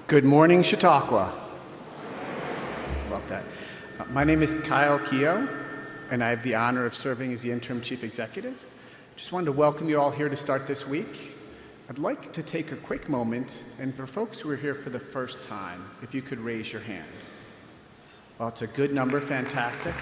Good morning, Chautauqua. Love that. My name is Keogh, and I have the honor of serving as the Interim Chief Executive. Just wanted to welcome you all here to start this week. I'd like to take a quick moment, and for folks who are here for the first time, if you could raise your hand. Well, it's a good number, fantastic.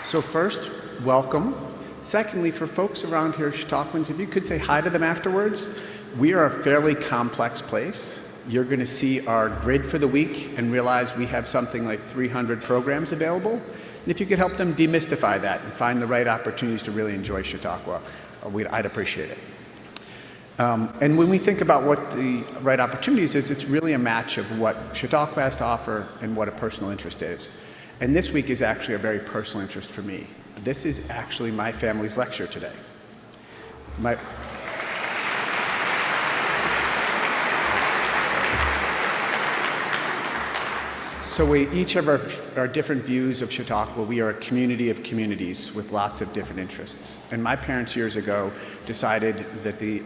So first, welcome. Secondly, for folks around here, Chautauquans, if you could say hi to them afterwards. We are a fairly complex place. You're going to see our grid for the week and realize we have something like 300 programs available. And if you could help them demystify that and find the right opportunities to really enjoy Chautauqua, I'd appreciate it. And when we think about what the right opportunities is, it's really a match of what Chautauqua has to offer and what a personal interest is. And this week is actually a very personal interest for me. This is actually my family's lecture today. So we each have our different views of Chautauqua. We are a community of communities with lots of different interests. And my parents years ago decided that the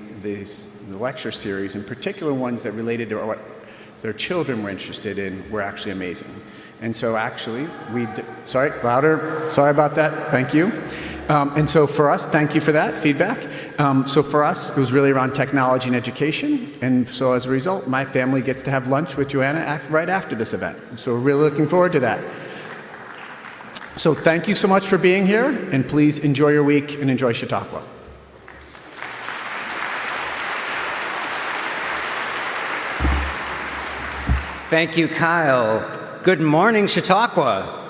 lecture series, in particular ones that related to what their children were interested in, were actually amazing. And so actually, sorry, louder, sorry about that, thank you. And so for us, thank you for that feedback. So for us, it was really around technology and education. And so as a result, my family gets to have lunch with Joanna right after this event. So we're really looking forward to that. So thank you so much for being here, and please enjoy your week and enjoy Chautauqua. Thank you, Kyle. Good morning, Chautauqua.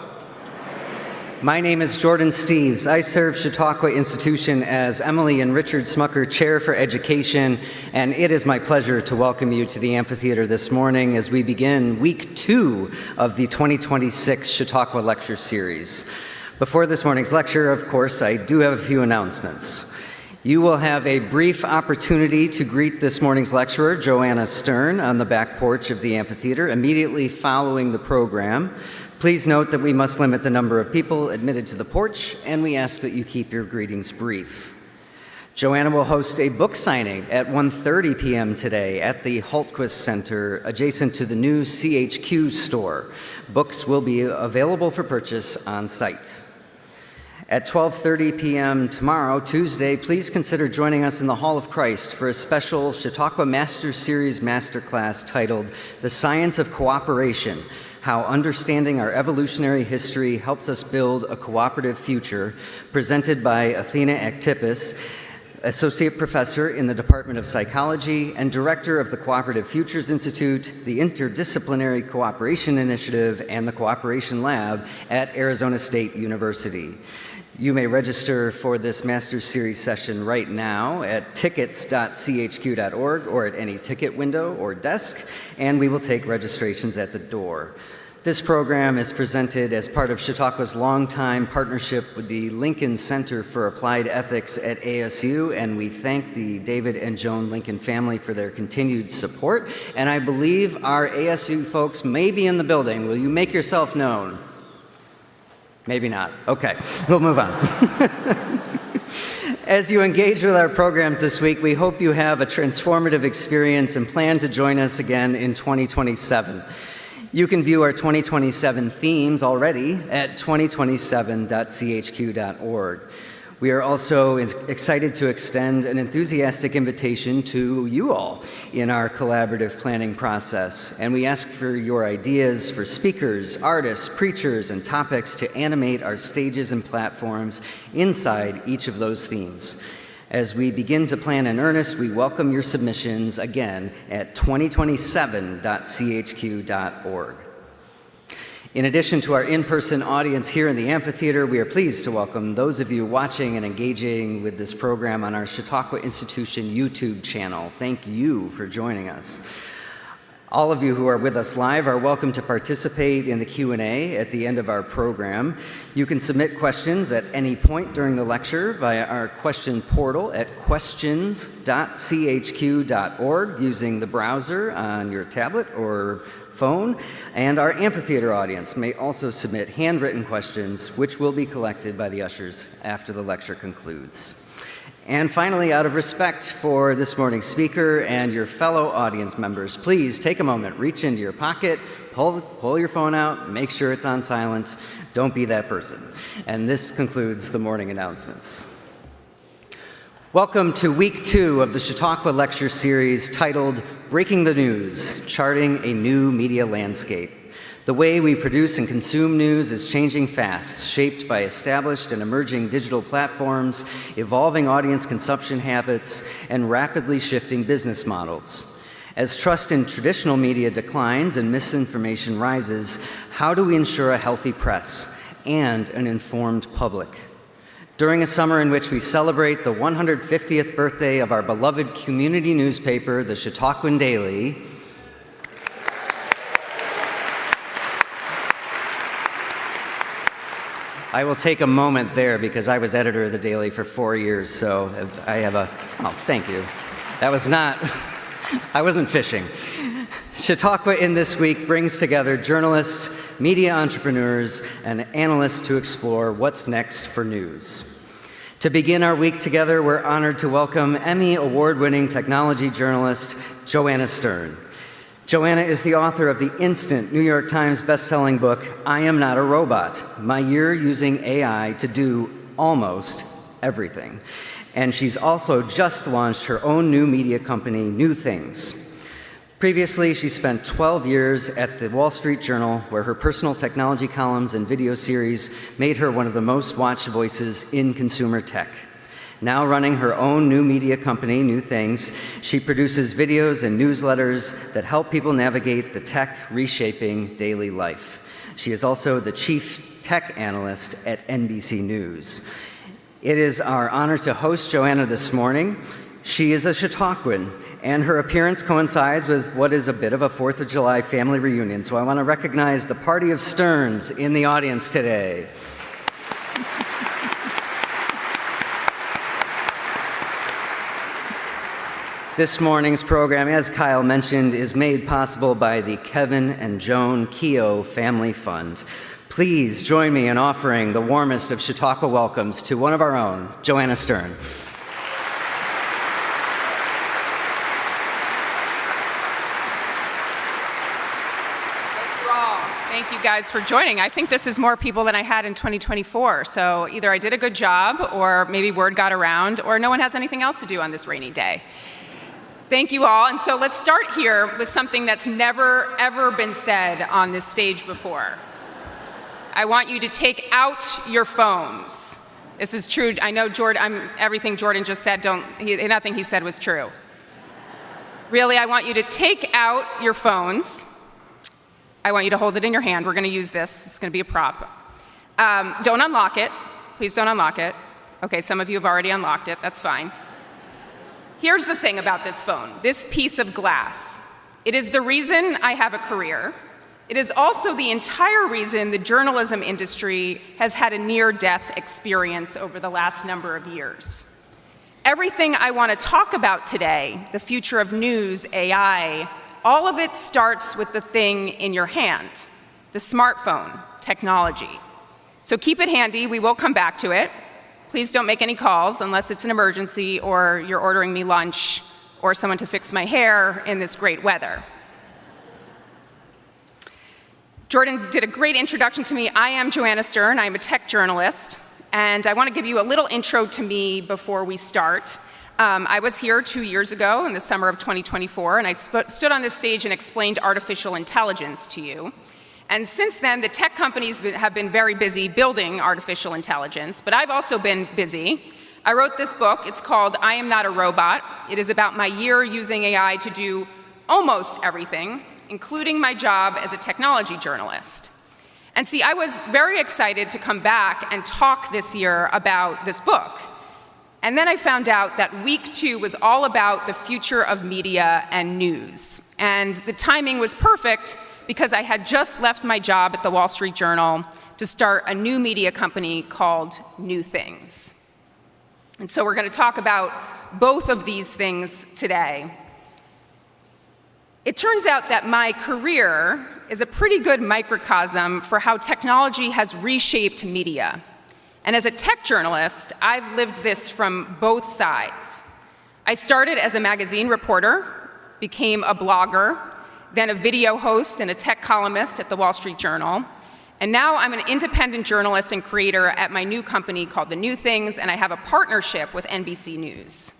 My name is Jordan Steves. I serve Chautauqua Institution as Emily and Richard Smucker Chair for Education, and it is my pleasure to welcome you to the amphitheater this morning as we begin week 2 of the 2026 Chautauqua Lecture Series. Before this morning's lecture, of course, I do have a few announcements. You will have a brief opportunity to greet this morning's lecturer, Joanna Stern, on the back porch of the amphitheater immediately following the program. Please note that we must limit the number of people admitted to the porch, and we ask that you keep your greetings brief. Joanna will host a book signing at 1:30 p.m. today at the Hultquist Center, adjacent to the new CHQ store. Books will be available for purchase on site. At 12:30 p.m. tomorrow, Tuesday, please consider joining us in the Hall of Christ for a special Chautauqua Master Series Masterclass titled The Science of Cooperation: How Understanding Our Evolutionary History Helps Us Build a Cooperative Future, presented by Athena Actipis, Associate Professor in the Department of Psychology and Director of the Cooperative Futures Institute, the Interdisciplinary Cooperation Initiative, and the Cooperation Lab at Arizona State University. You may register for this Master's Series session right now at tickets.chq.org or at any ticket window or desk, and we will take registrations at the door. This program is presented as part of Chautauqua's longtime partnership with the Lincoln Center for Applied Ethics at ASU, and we thank the David and Joan Lincoln family for their continued support. And I believe our ASU folks may be in the building. Will you make yourself known? Maybe not. Okay, we'll move on. As you engage with our programs this week, we hope you have a transformative experience and plan to join us again in 2027. You can view our 2027 themes already at 2027.chq.org. We are also excited to extend an enthusiastic invitation to you all in our collaborative planning process, and we ask for your ideas for speakers, artists, preachers, and topics to animate our stages and platforms inside each of those themes. As we begin to plan in earnest, we welcome your submissions again at 2027.chq.org. In addition to our in-person audience here in the amphitheater, we are pleased to welcome those of you watching and engaging with this program on our Chautauqua Institution YouTube channel. Thank you for joining us. All of you who are with us live are welcome to participate in the Q&A at the end of our program. You can submit questions at any point during the lecture via our question portal at questions.chq.org using the browser on your tablet or phone, and our amphitheater audience may also submit handwritten questions, which will be collected by the ushers after the lecture concludes. And finally, out of respect for this morning's speaker and your fellow audience members, please take a moment, reach into your pocket, pull your phone out, make sure it's on silent. Don't be that person. And this concludes the morning announcements. Welcome to week 2 of the Chautauqua lecture series titled Breaking the News, Charting a New Media Landscape. The way we produce and consume news is changing fast, shaped by established and emerging digital platforms, evolving audience consumption habits, and rapidly shifting business models. As trust in traditional media declines and misinformation rises, how do we ensure a healthy press and an informed public? During a summer in which we celebrate the 150th birthday of our beloved community newspaper, the Chautauquan Daily, I will take a moment there because I was editor of the Daily for 4 years, so I have thank you. That was not, I wasn't fishing. Chautauqua in this week brings together journalists, media entrepreneurs, and analysts to explore what's next for news. To begin our week together, we're honored to welcome Emmy Award-winning technology journalist Joanna Stern. Joanna is the author of the instant New York Times bestselling book, I Am Not a Robot, My Year Using AI to Do Almost Everything. And she's also just launched her own new media company, New Things. Previously, she spent 12 years at the Wall Street Journal, where her personal technology columns and video series made her one of the most watched voices in consumer tech. Now running her own new media company, New Things, she produces videos and newsletters that help people navigate the tech reshaping daily life. She is also the chief tech analyst at NBC News. It is our honor to host Joanna this morning. She is a Chautauquan, and her appearance coincides with what is a bit of a 4th of July family reunion, so I want to recognize the party of Sterns in the audience today. This morning's program, as Kyle mentioned, is made possible by the Kevin and Joan Keogh Family Fund. Please join me in offering the warmest of Chautauqua welcomes to one of our own, Joanna Stern. Thank you guys for joining. I think this is more people than I had in 2024. So either I did a good job, or maybe word got around, or no one has anything else to do on this rainy day. Thank you all. And so let's start here with something that's never, ever been said on this stage before. I want you to take out your phones. This is true. I know everything Jordan just said, nothing he said was true. Really, I want you to take out your phones. I want you to hold it in your hand. We're going to use this. It's going to be a prop. Don't unlock it. Please don't unlock it. Okay, some of you have already unlocked it. That's fine. Here's the thing about this phone, this piece of glass. It is the reason I have a career. It is also the entire reason the journalism industry has had a near-death experience over the last number of years. Everything I want to talk about today, the future of news, AI, all of it starts with the thing in your hand, the smartphone technology. So keep it handy. We will come back to it. Please don't make any calls unless it's an emergency or you're ordering me lunch or someone to fix my hair in this great weather. Jordan did a great introduction to me. I am Joanna Stern. I'm a tech journalist, and I want to give you a little intro to me before we start. I was here 2 years ago in the summer of 2024, and I stood on this stage and explained artificial intelligence to you. And since then, the tech companies have been very busy building artificial intelligence, but I've also been busy. I wrote this book. It's called I Am Not a Robot. It is about my year using AI to do almost everything, including my job as a technology journalist. And see, I was very excited to come back and talk this year about this book. And then I found out that week 2 was all about the future of media and news. And the timing was perfect because I had just left my job at the Wall Street Journal to start a new media company called New Things. And so we're going to talk about both of these things today. It turns out that my career is a pretty good microcosm for how technology has reshaped media. And as a tech journalist, I've lived this from both sides. I started as a magazine reporter, became a blogger, then a video host and a tech columnist at the Wall Street Journal, and now I'm an independent journalist and creator at my new company called The New Things, and I have a partnership with NBC News.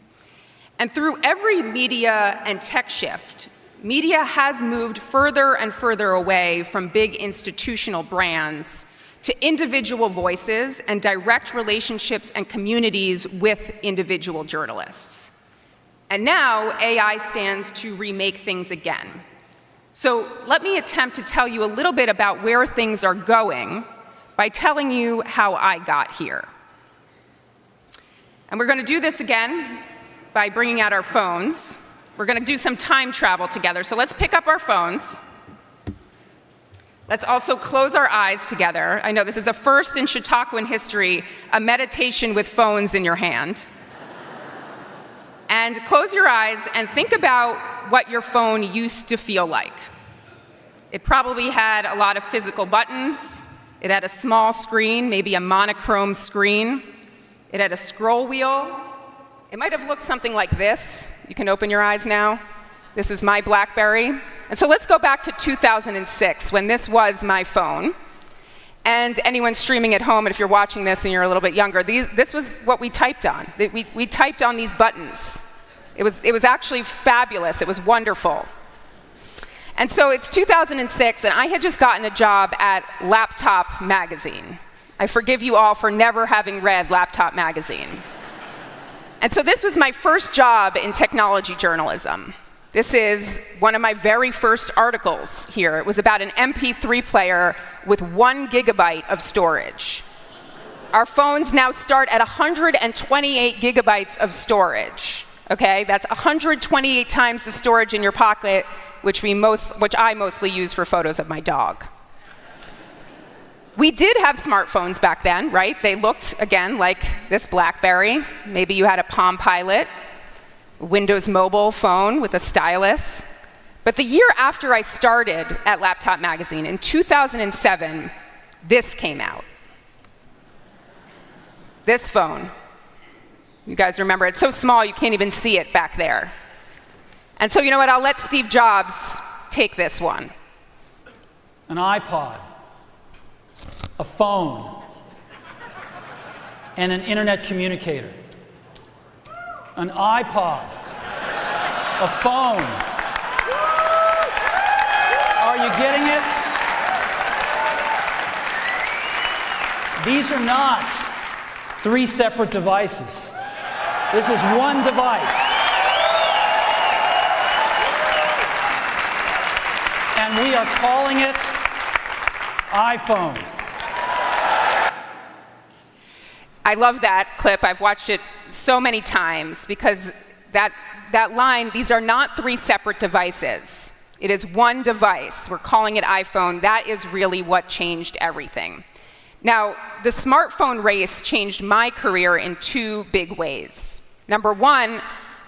And through every media and tech shift, media has moved further and further away from big institutional brands to individual voices and direct relationships and communities with individual journalists. And now AI stands to remake things again. So let me attempt to tell you a little bit about where things are going by telling you how I got here. And we're going to do this again by bringing out our phones. We're going to do some time travel together. So let's pick up our phones. Let's also close our eyes together. I know this is a first in Chautauquan history, a meditation with phones in your hand. And close your eyes and think about what your phone used to feel like. It probably had a lot of physical buttons. It had a small screen, maybe a monochrome screen. It had a scroll wheel. It might have looked something like this. You can open your eyes now. This was my BlackBerry. And so let's go back to 2006, when this was my phone. And anyone streaming at home, and if you're watching this and you're a little bit younger, this was what we typed on. We typed on these buttons. It was actually fabulous. It was wonderful. And so it's 2006, and I had just gotten a job at Laptop Magazine. I forgive you all for never having read Laptop Magazine. And so this was my first job in technology journalism. This is one of my very first articles here. It was about an MP3 player with 1 gigabyte of storage. Our phones now start at 128 gigabytes of storage. Okay, that's 128 times the storage in your pocket, which I mostly use for photos of my dog. We did have smartphones back then, right? They looked, again, like this BlackBerry. Maybe you had a Palm Pilot, Windows Mobile phone with a stylus. But the year after I started at Laptop Magazine, in 2007, this came out. This phone. You guys remember, it's so small you can't even see it back there. And so you know what, I'll let Steve Jobs take this one. An iPod, a phone, and an internet communicator. An iPod, a phone. Are you getting it? These are not 3 separate devices. This is one device. And we are calling it iPhone. I love that clip. I've watched it so many times because that line, these are not 3 separate devices. It is one device. We're calling it iPhone. That is really what changed everything. Now, the smartphone race changed my career in 2 big ways. Number 1,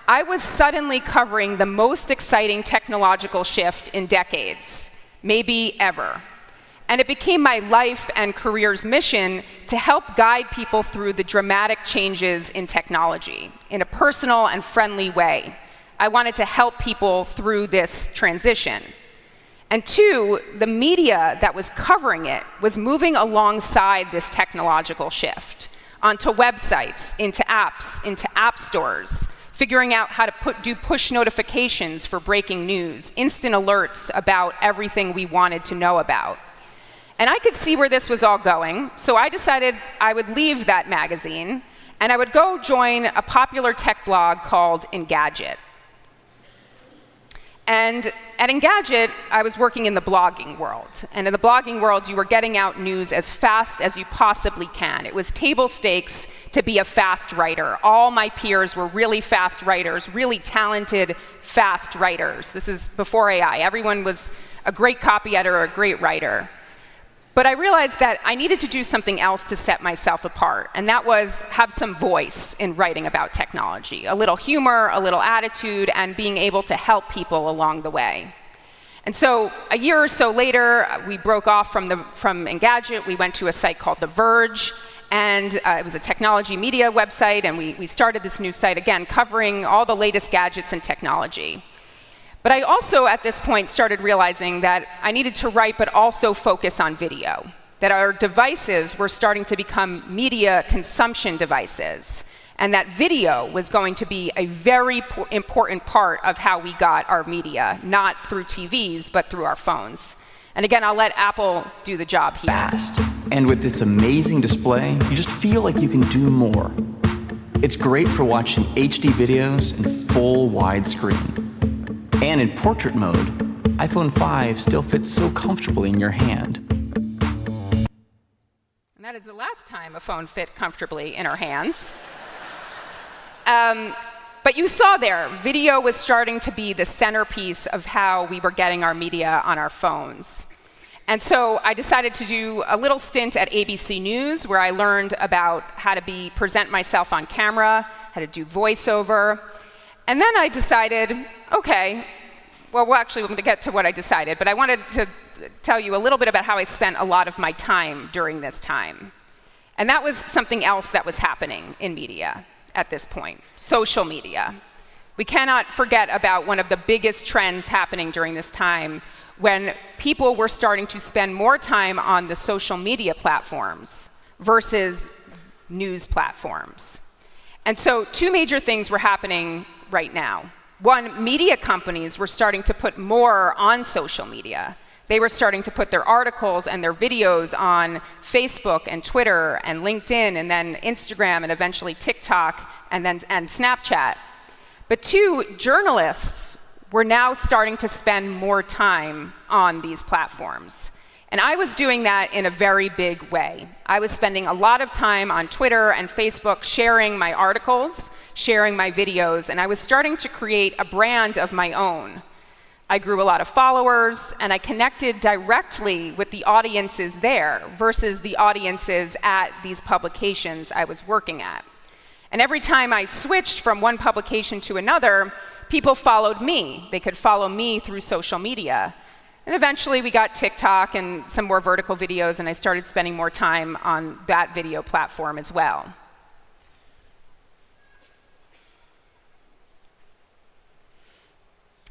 I was suddenly covering the most exciting technological shift in decades, maybe ever. And it became my life and career's mission to help guide people through the dramatic changes in technology in a personal and friendly way. I wanted to help people through this transition. And 2, the media that was covering it was moving alongside this technological shift onto websites, into apps, into app stores, figuring out how to do push notifications for breaking news, instant alerts about everything we wanted to know about. And I could see where this was all going, so I decided I would leave that magazine and I would go join a popular tech blog called Engadget. And at Engadget, I was working in the blogging world. And in the blogging world, you were getting out news as fast as you possibly can. It was table stakes to be a fast writer. All my peers were really fast writers, really talented, fast writers. This is before AI. Everyone was a great copy editor or a great writer. But I realized that I needed to do something else to set myself apart, and that was have some voice in writing about technology, a little humor, a little attitude, and being able to help people along the way. And so a year or so later, we broke off from Engadget. We went to a site called The Verge, and it was a technology media website, and we started this new site, again, covering all the latest gadgets and technology. But I also, at this point, started realizing that I needed to write but also focus on video, that our devices were starting to become media consumption devices, and that video was going to be a very important part of how we got our media, not through TVs, but through our phones. And again, I'll let Apple do the job here. Fast. And with its amazing display, you just feel like you can do more. It's great for watching HD videos in full widescreen. And in portrait mode, iPhone 5 still fits so comfortably in your hand. And that is the last time a phone fit comfortably in our hands. But you saw there, video was starting to be the centerpiece of how we were getting our media on our phones. And so I decided to do a little stint at ABC News, where I learned about how to present myself on camera, how to do voiceover. And then I decided, okay, well, actually, we're going to get to what I decided, but I wanted to tell you a little bit about how I spent a lot of my time during this time. And that was something else that was happening in media at this point, social media. We cannot forget about one of the biggest trends happening during this time, when people were starting to spend more time on the social media platforms versus news platforms. And so two major things were happening right now. One, media companies were starting to put more on social media. They were starting to put their articles and their videos on Facebook and Twitter and LinkedIn and then Instagram and eventually TikTok and Snapchat. But two, journalists were now starting to spend more time on these platforms. And I was doing that in a very big way. I was spending a lot of time on Twitter and Facebook sharing my articles, sharing my videos, and I was starting to create a brand of my own. I grew a lot of followers, and I connected directly with the audiences there versus the audiences at these publications I was working at. And every time I switched from one publication to another, people followed me. They could follow me through social media. And eventually we got TikTok and some more vertical videos, and I started spending more time on that video platform as well.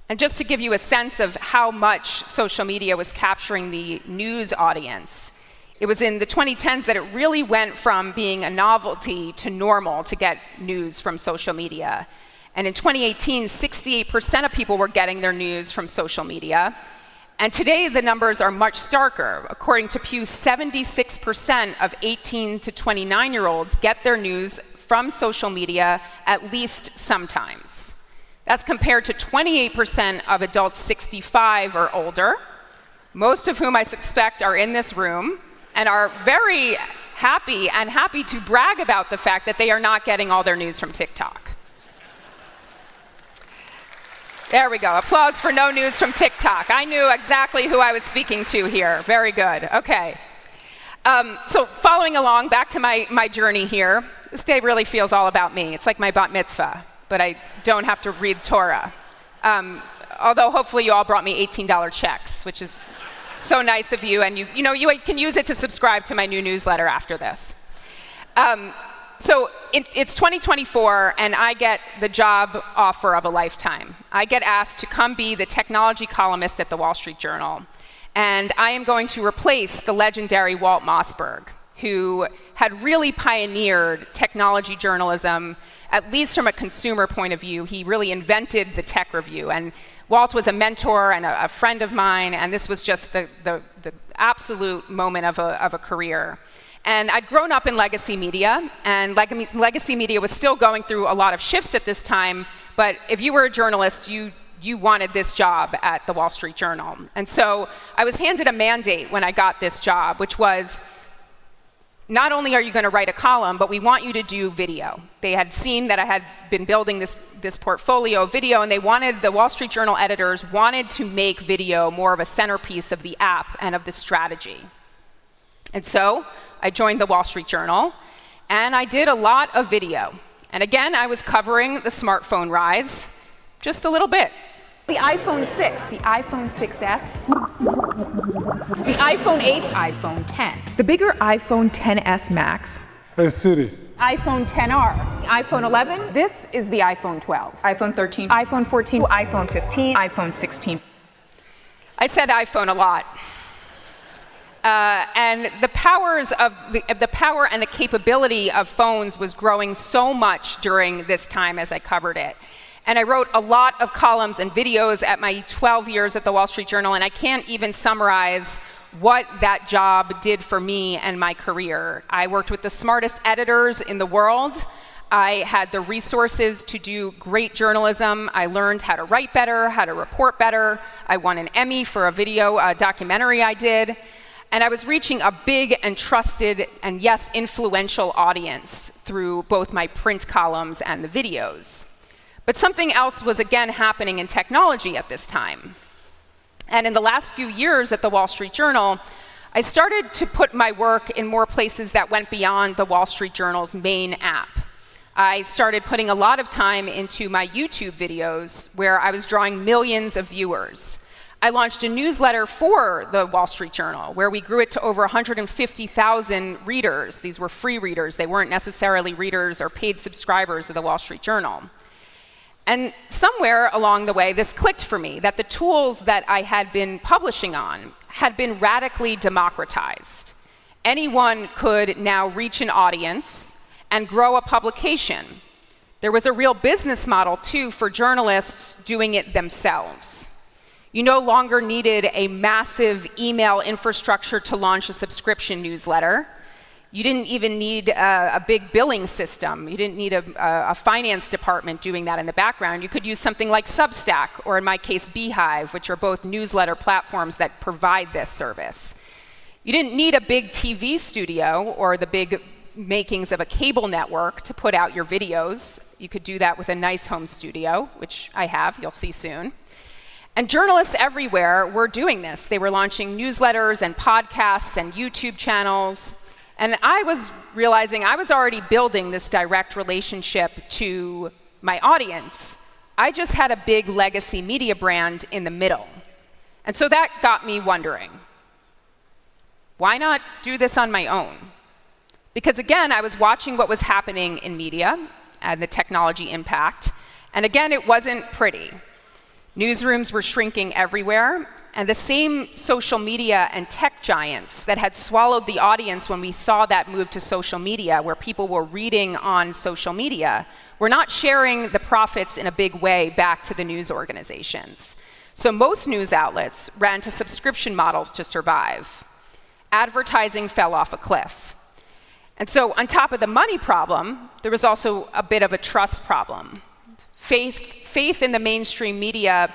And just to give you a sense of how much social media was capturing the news audience, it was in the 2010s that it really went from being a novelty to normal to get news from social media. And in 2018, 68% of people were getting their news from social media. And today, the numbers are much starker. According to Pew, 76% of 18 to 29-year-olds get their news from social media at least sometimes. That's compared to 28% of adults 65 or older, most of whom I suspect are in this room and are very happy to brag about the fact that they are not getting all their news from TikTok. There we go. Applause for no news from TikTok. I knew exactly who I was speaking to here. Very good. Okay. So following along, back to my journey here, this day really feels all about me. It's like my bat mitzvah, but I don't have to read Torah. Although hopefully you all brought me $18 checks, which is so nice of you, and you can use it to subscribe to my new newsletter after this. So it's 2024, and I get the job offer of a lifetime. I get asked to come be the technology columnist at the Wall Street Journal, and I am going to replace the legendary Walt Mossberg, who had really pioneered technology journalism, at least from a consumer point of view. He really invented the tech review, and Walt was a mentor and a friend of mine, and this was just the absolute moment of a career. And I'd grown up in legacy media, and legacy media was still going through a lot of shifts at this time, but if you were a journalist, you wanted this job at the Wall Street Journal. And so I was handed a mandate when I got this job, which was, not only are you going to write a column, but we want you to do video. They had seen that I had been building this portfolio of video, and the Wall Street Journal editors wanted to make video more of a centerpiece of the app and of the strategy. And so I joined the Wall Street Journal, and I did a lot of video. And again, I was covering the smartphone rise, just a little bit. The iPhone 6, the iPhone 6S, the iPhone 8, iPhone 10, the bigger iPhone 10s Max, Hey Siri. iPhone 10R, iPhone 11, this is the iPhone 12, iPhone 13, iPhone 14, iPhone 15, iPhone 16. I said iPhone a lot. And the power and the capability of phones was growing so much during this time as I covered it. And I wrote a lot of columns and videos at my 12 years at the Wall Street Journal, and I can't even summarize what that job did for me and my career. I worked with the smartest editors in the world. I had the resources to do great journalism. I learned how to write better, how to report better. I won an Emmy for a documentary I did. And I was reaching a big and trusted and, yes, influential audience through both my print columns and the videos. But something else was again happening in technology at this time. And in the last few years at the Wall Street Journal, I started to put my work in more places that went beyond the Wall Street Journal's main app. I started putting a lot of time into my YouTube videos where I was drawing millions of viewers. I launched a newsletter for the Wall Street Journal where we grew it to over 150,000 readers. These were free readers. They weren't necessarily readers or paid subscribers of the Wall Street Journal. And somewhere along the way, this clicked for me, that the tools that I had been publishing on had been radically democratized. Anyone could now reach an audience and grow a publication. There was a real business model, too, for journalists doing it themselves. You no longer needed a massive email infrastructure to launch a subscription newsletter. You didn't even need a big billing system. You didn't need a finance department doing that in the background. You could use something like Substack, or in my case, Beehive, which are both newsletter platforms that provide this service. You didn't need a big TV studio or the big makings of a cable network to put out your videos. You could do that with a nice home studio, which I have, you'll see soon. And journalists everywhere were doing this. They were launching newsletters and podcasts and YouTube channels. And I was realizing I was already building this direct relationship to my audience. I just had a big legacy media brand in the middle. And so that got me wondering, why not do this on my own? Because again, I was watching what was happening in media and the technology impact. And again, it wasn't pretty. Newsrooms were shrinking everywhere. And the same social media and tech giants that had swallowed the audience when we saw that move to social media, where people were reading on social media, were not sharing the profits in a big way back to the news organizations. So most news outlets ran to subscription models to survive. Advertising fell off a cliff. And so on top of the money problem, there was also a bit of a trust problem. Faith in the mainstream media,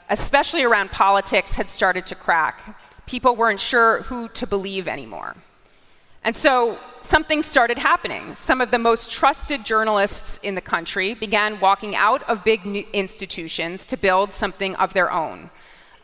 especially around politics, had started to crack. People weren't sure who to believe anymore. And so something started happening. Some of the most trusted journalists in the country began walking out of big institutions to build something of their own.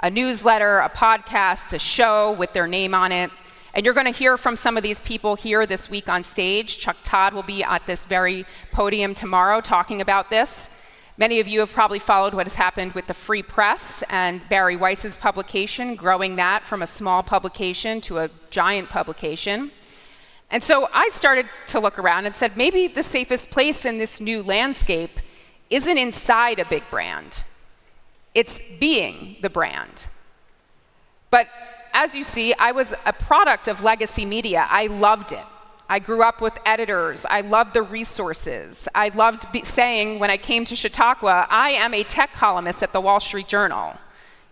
A newsletter, a podcast, a show with their name on it. And you're going to hear from some of these people here this week on stage. Chuck Todd will be at this very podium tomorrow talking about this. Many of you have probably followed what has happened with the Free Press and Barry Weiss's publication, growing that from a small publication to a giant publication. And so I started to look around and said, maybe the safest place in this new landscape isn't inside a big brand. It's being the brand. But as you see, I was a product of legacy media. I loved it. I grew up with editors. I loved the resources. I loved saying when I came to Chautauqua, I am a tech columnist at the Wall Street Journal.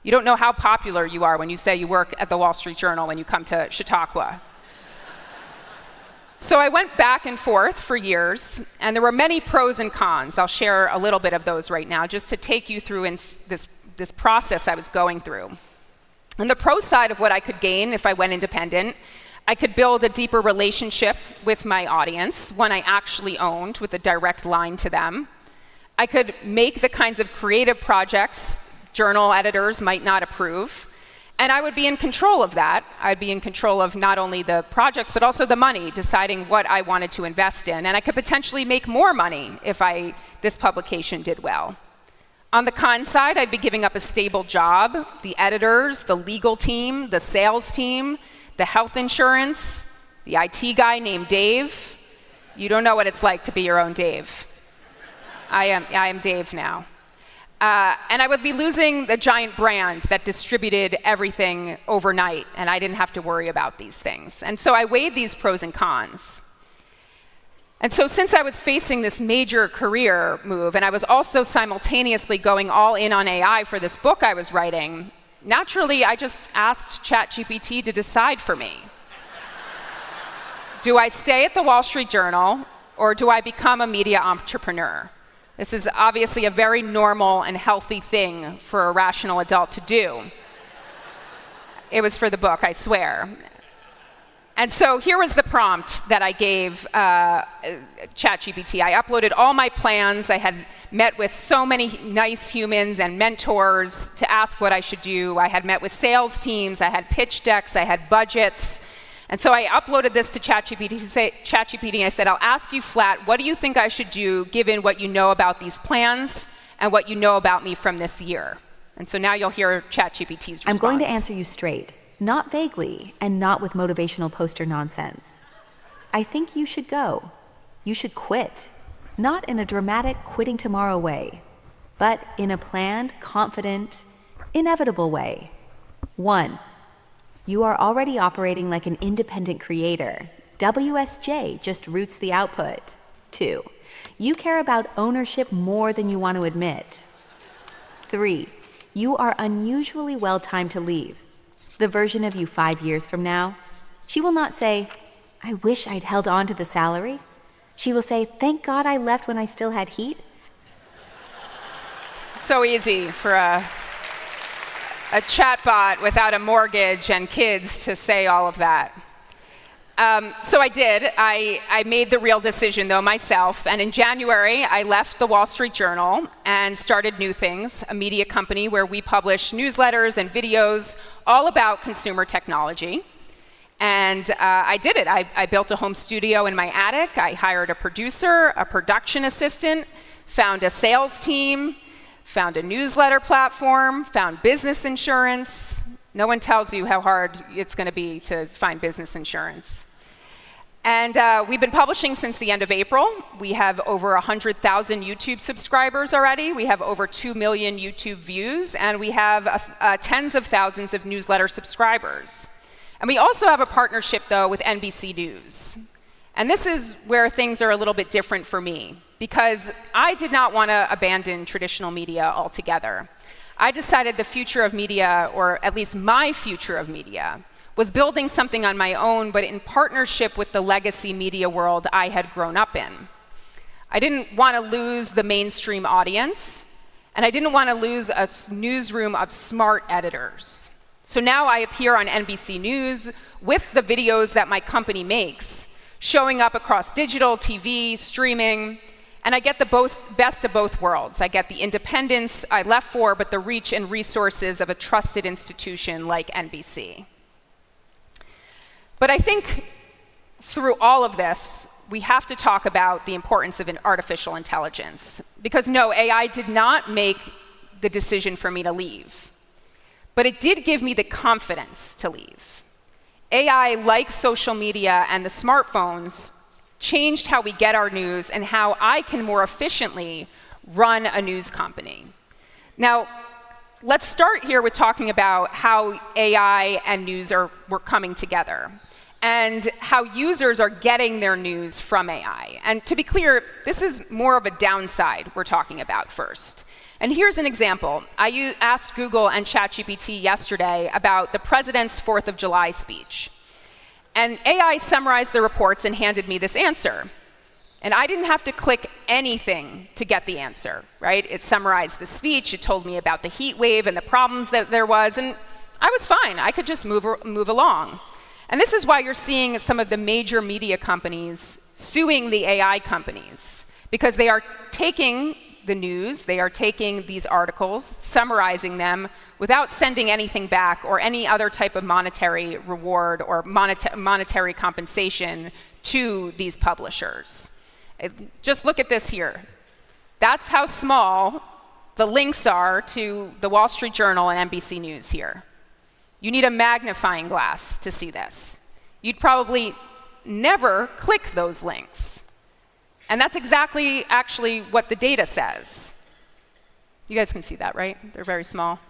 You don't know how popular you are when you say you work at the Wall Street Journal when you come to Chautauqua. So I went back and forth for years, and there were many pros and cons. I'll share a little bit of those right now, just to take you through in this process I was going through. On the pro side of what I could gain if I went independent, I could build a deeper relationship with my audience, one I actually owned with a direct line to them. I could make the kinds of creative projects journal editors might not approve, and I would be in control of that. I'd be in control of not only the projects, but also the money, deciding what I wanted to invest in, and I could potentially make more money if this publication did well. On the con side, I'd be giving up a stable job, the editors, the legal team, the sales team, the health insurance, the IT guy named Dave. You don't know what it's like to be your own Dave. I am Dave now. And I would be losing the giant brand that distributed everything overnight, and I didn't have to worry about these things. And so I weighed these pros and cons. And so since I was facing this major career move, and I was also simultaneously going all in on AI for this book I was writing, naturally I just asked ChatGPT to decide for me. Do I stay at the Wall Street Journal, or do I become a media entrepreneur? This is obviously a very normal and healthy thing for a rational adult to do. It was for the book, I swear. And so here was the prompt that I gave ChatGPT. I uploaded all my plans. I had met with so many nice humans and mentors to ask what I should do. I had met with sales teams. I had pitch decks. I had budgets. And so I uploaded this to ChatGPT. I said, I'll ask you flat, what do you think I should do given what you know about these plans and what you know about me from this year? And so now you'll hear ChatGPT's response. I'm going to answer you straight, not vaguely, and not with motivational poster nonsense. I think you should go. You should quit. Not in a dramatic quitting tomorrow way, but in a planned, confident, inevitable way. 1. You are already operating like an independent creator. WSJ just routes the output. 2. You care about ownership more than you want to admit. 3. You are unusually well timed to leave. The version of you 5 years from now, she will not say, I wish I'd held on to the salary. She will say, thank God I left when I still had heat. So easy for a chatbot without a mortgage and kids to say all of that. So I did. I made the real decision, though, myself. And in January, I left the Wall Street Journal and started New Things, a media company where we publish newsletters and videos all about consumer technology. And I did it. I built a home studio in my attic. I hired a producer, a production assistant, found a sales team, found a newsletter platform, found business insurance. No one tells you how hard it's going to be to find business insurance. And we've been publishing since the end of April. We have over 100,000 YouTube subscribers already. We have over 2 million YouTube views, and we have tens of thousands of newsletter subscribers. And we also have a partnership, though, with NBC News. And this is where things are a little bit different for me, because I did not want to abandon traditional media altogether. I decided the future of media, or at least my future of media, was building something on my own, but in partnership with the legacy media world I had grown up in. I didn't want to lose the mainstream audience, and I didn't want to lose a newsroom of smart editors. So now I appear on NBC News with the videos that my company makes, showing up across digital, TV, streaming, and I get the best of both worlds. I get the independence I left for, but the reach and resources of a trusted institution like NBC. But I think through all of this, we have to talk about the importance of artificial intelligence. Because no, AI did not make the decision for me to leave. But it did give me the confidence to leave. AI, like social media and the smartphones, changed how we get our news and how I can more efficiently run a news company. Now, let's start here with talking about how AI and news were coming together and how users are getting their news from AI. And to be clear, this is more of a downside we're talking about first. And here's an example. I asked Google and ChatGPT yesterday about the president's 4th of July speech. And AI summarized the reports and handed me this answer. And I didn't have to click anything to get the answer, right? It summarized the speech, it told me about the heat wave and the problems that there was, and I was fine. I could just move along. And this is why you're seeing some of the major media companies suing the AI companies, because they are taking the news, they are taking these articles, summarizing them without sending anything back or any other type of monetary reward or monetary compensation to these publishers. Just look at this here. That's how small The links are to the Wall Street Journal and NBC News here. You need a magnifying glass to see this. You'd probably never click those links. And that's exactly actually what the data says. You guys can see that, right? They're very small.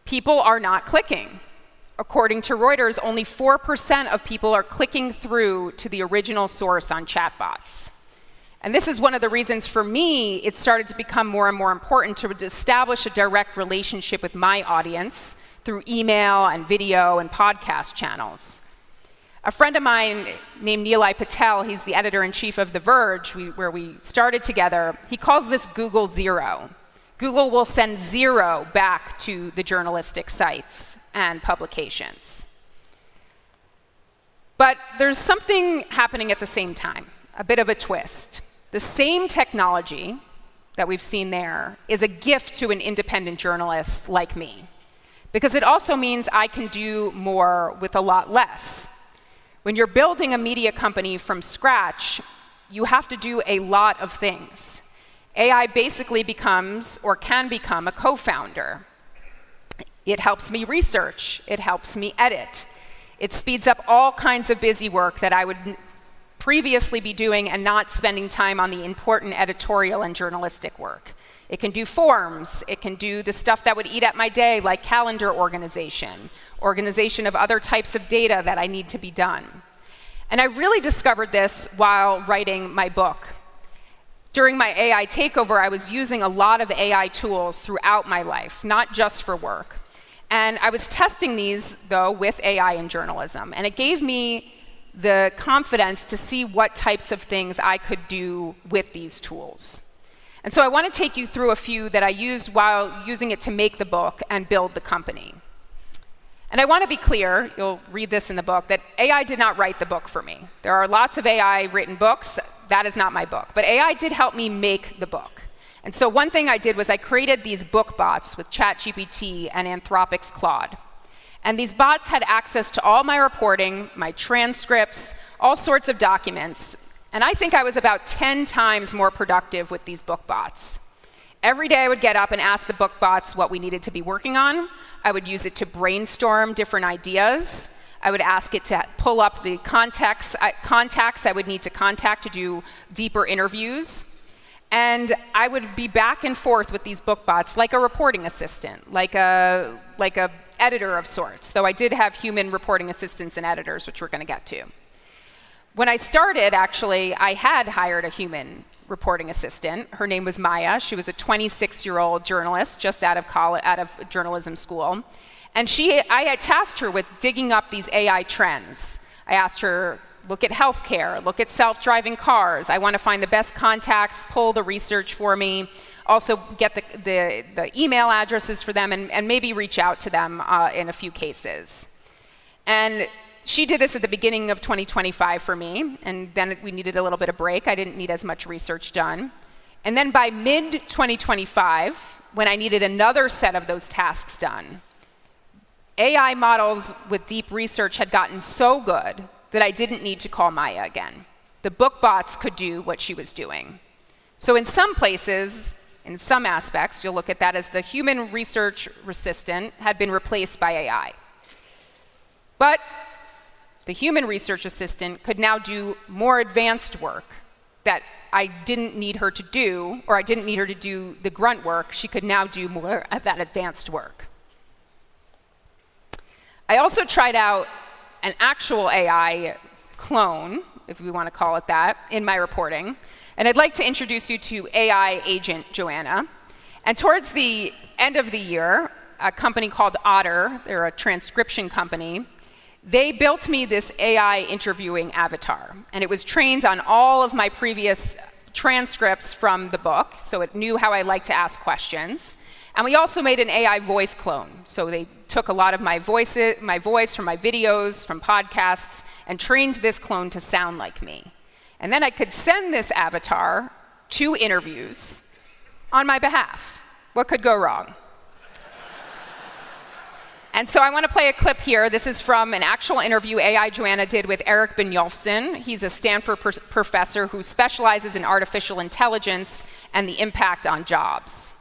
People are not clicking. According to Reuters, only 4% of people are clicking through to the original source on chatbots. And this is one of the reasons for me it started to become more and more important to establish a direct relationship with my audience through email and video and podcast channels. A friend of mine named Nilay Patel, he's the editor-in-chief of The Verge, where we started together, he calls this Google Zero. Google will send zero back to the journalistic sites and publications. But there's something happening at the same time, a bit of a twist. The same technology that we've seen there is a gift to an independent journalist like me, because it also means I can do more with a lot less. When you're building a media company from scratch, you have to do a lot of things. AI basically becomes, or can become, a co-founder. It helps me research. It helps me edit. It speeds up all kinds of busy work that I would previously be doing and not spending time on the important editorial and journalistic work. It can do forms. It can do the stuff that would eat at my day, like calendar organization of other types of data that I need to be done. And I really discovered this while writing my book. During my AI takeover, I was using a lot of AI tools throughout my life, not just for work. And I was testing these, though, with AI in journalism. And it gave me the confidence to see what types of things I could do with these tools. And so I want to take you through a few that I used while using it to make the book and build the company. And I want to be clear, you'll read this in the book, that AI did not write the book for me. There are lots of AI-written books. That is not my book. But AI did help me make the book. And so one thing I did was I created these book bots with ChatGPT and Anthropic's Claude. And these bots had access to all my reporting, my transcripts, all sorts of documents. And I think I was about 10 times more productive with these book bots. Every day I would get up and ask the book bots what we needed to be working on. I would use it to brainstorm different ideas. I would ask it to pull up the contacts I would need to contact to do deeper interviews. And I would be back and forth with these book bots like a reporting assistant, like a editor of sorts, though I did have human reporting assistants and editors, which we're going to get to. When I started, actually, I had hired a human reporting assistant. Her name was Maya. She was a 26-year-old journalist just out of journalism school. And I had tasked her with digging up these AI trends. I asked her, look at healthcare, look at self-driving cars. I want to find the best contacts, pull the research for me, also get the email addresses for them, and maybe reach out to them in a few cases. And she did this at the beginning of 2025 for me, and then we needed a little bit of break. I didn't need as much research done. And then by mid-2025, when I needed another set of those tasks done, AI models with deep research had gotten so good that I didn't need to call Maya again. The book bots could do what she was doing. So in some places, in some aspects, you'll look at that as the human research assistant had been replaced by AI. But the human research assistant could now do more advanced work that I didn't need her to do, or I didn't need her to do the grunt work. She could now do more of that advanced work. I also tried out an actual AI clone, if we want to call it that, in my reporting. And I'd like to introduce you to AI agent Joanna. And towards the end of the year, a company called Otter, they're a transcription company, they built me this AI interviewing avatar. And it was trained on all of my previous transcripts from the book, so it knew how I like to ask questions. And we also made an AI voice clone. So they took a lot of my voice from my videos, from podcasts, and trained this clone to sound like me. And then I could send this avatar to interviews on my behalf. What could go wrong? And so I want to play a clip here. This is from an actual interview AI Joanna did with Eric Brynjolfsson. He's a Stanford professor who specializes in artificial intelligence and the impact on jobs.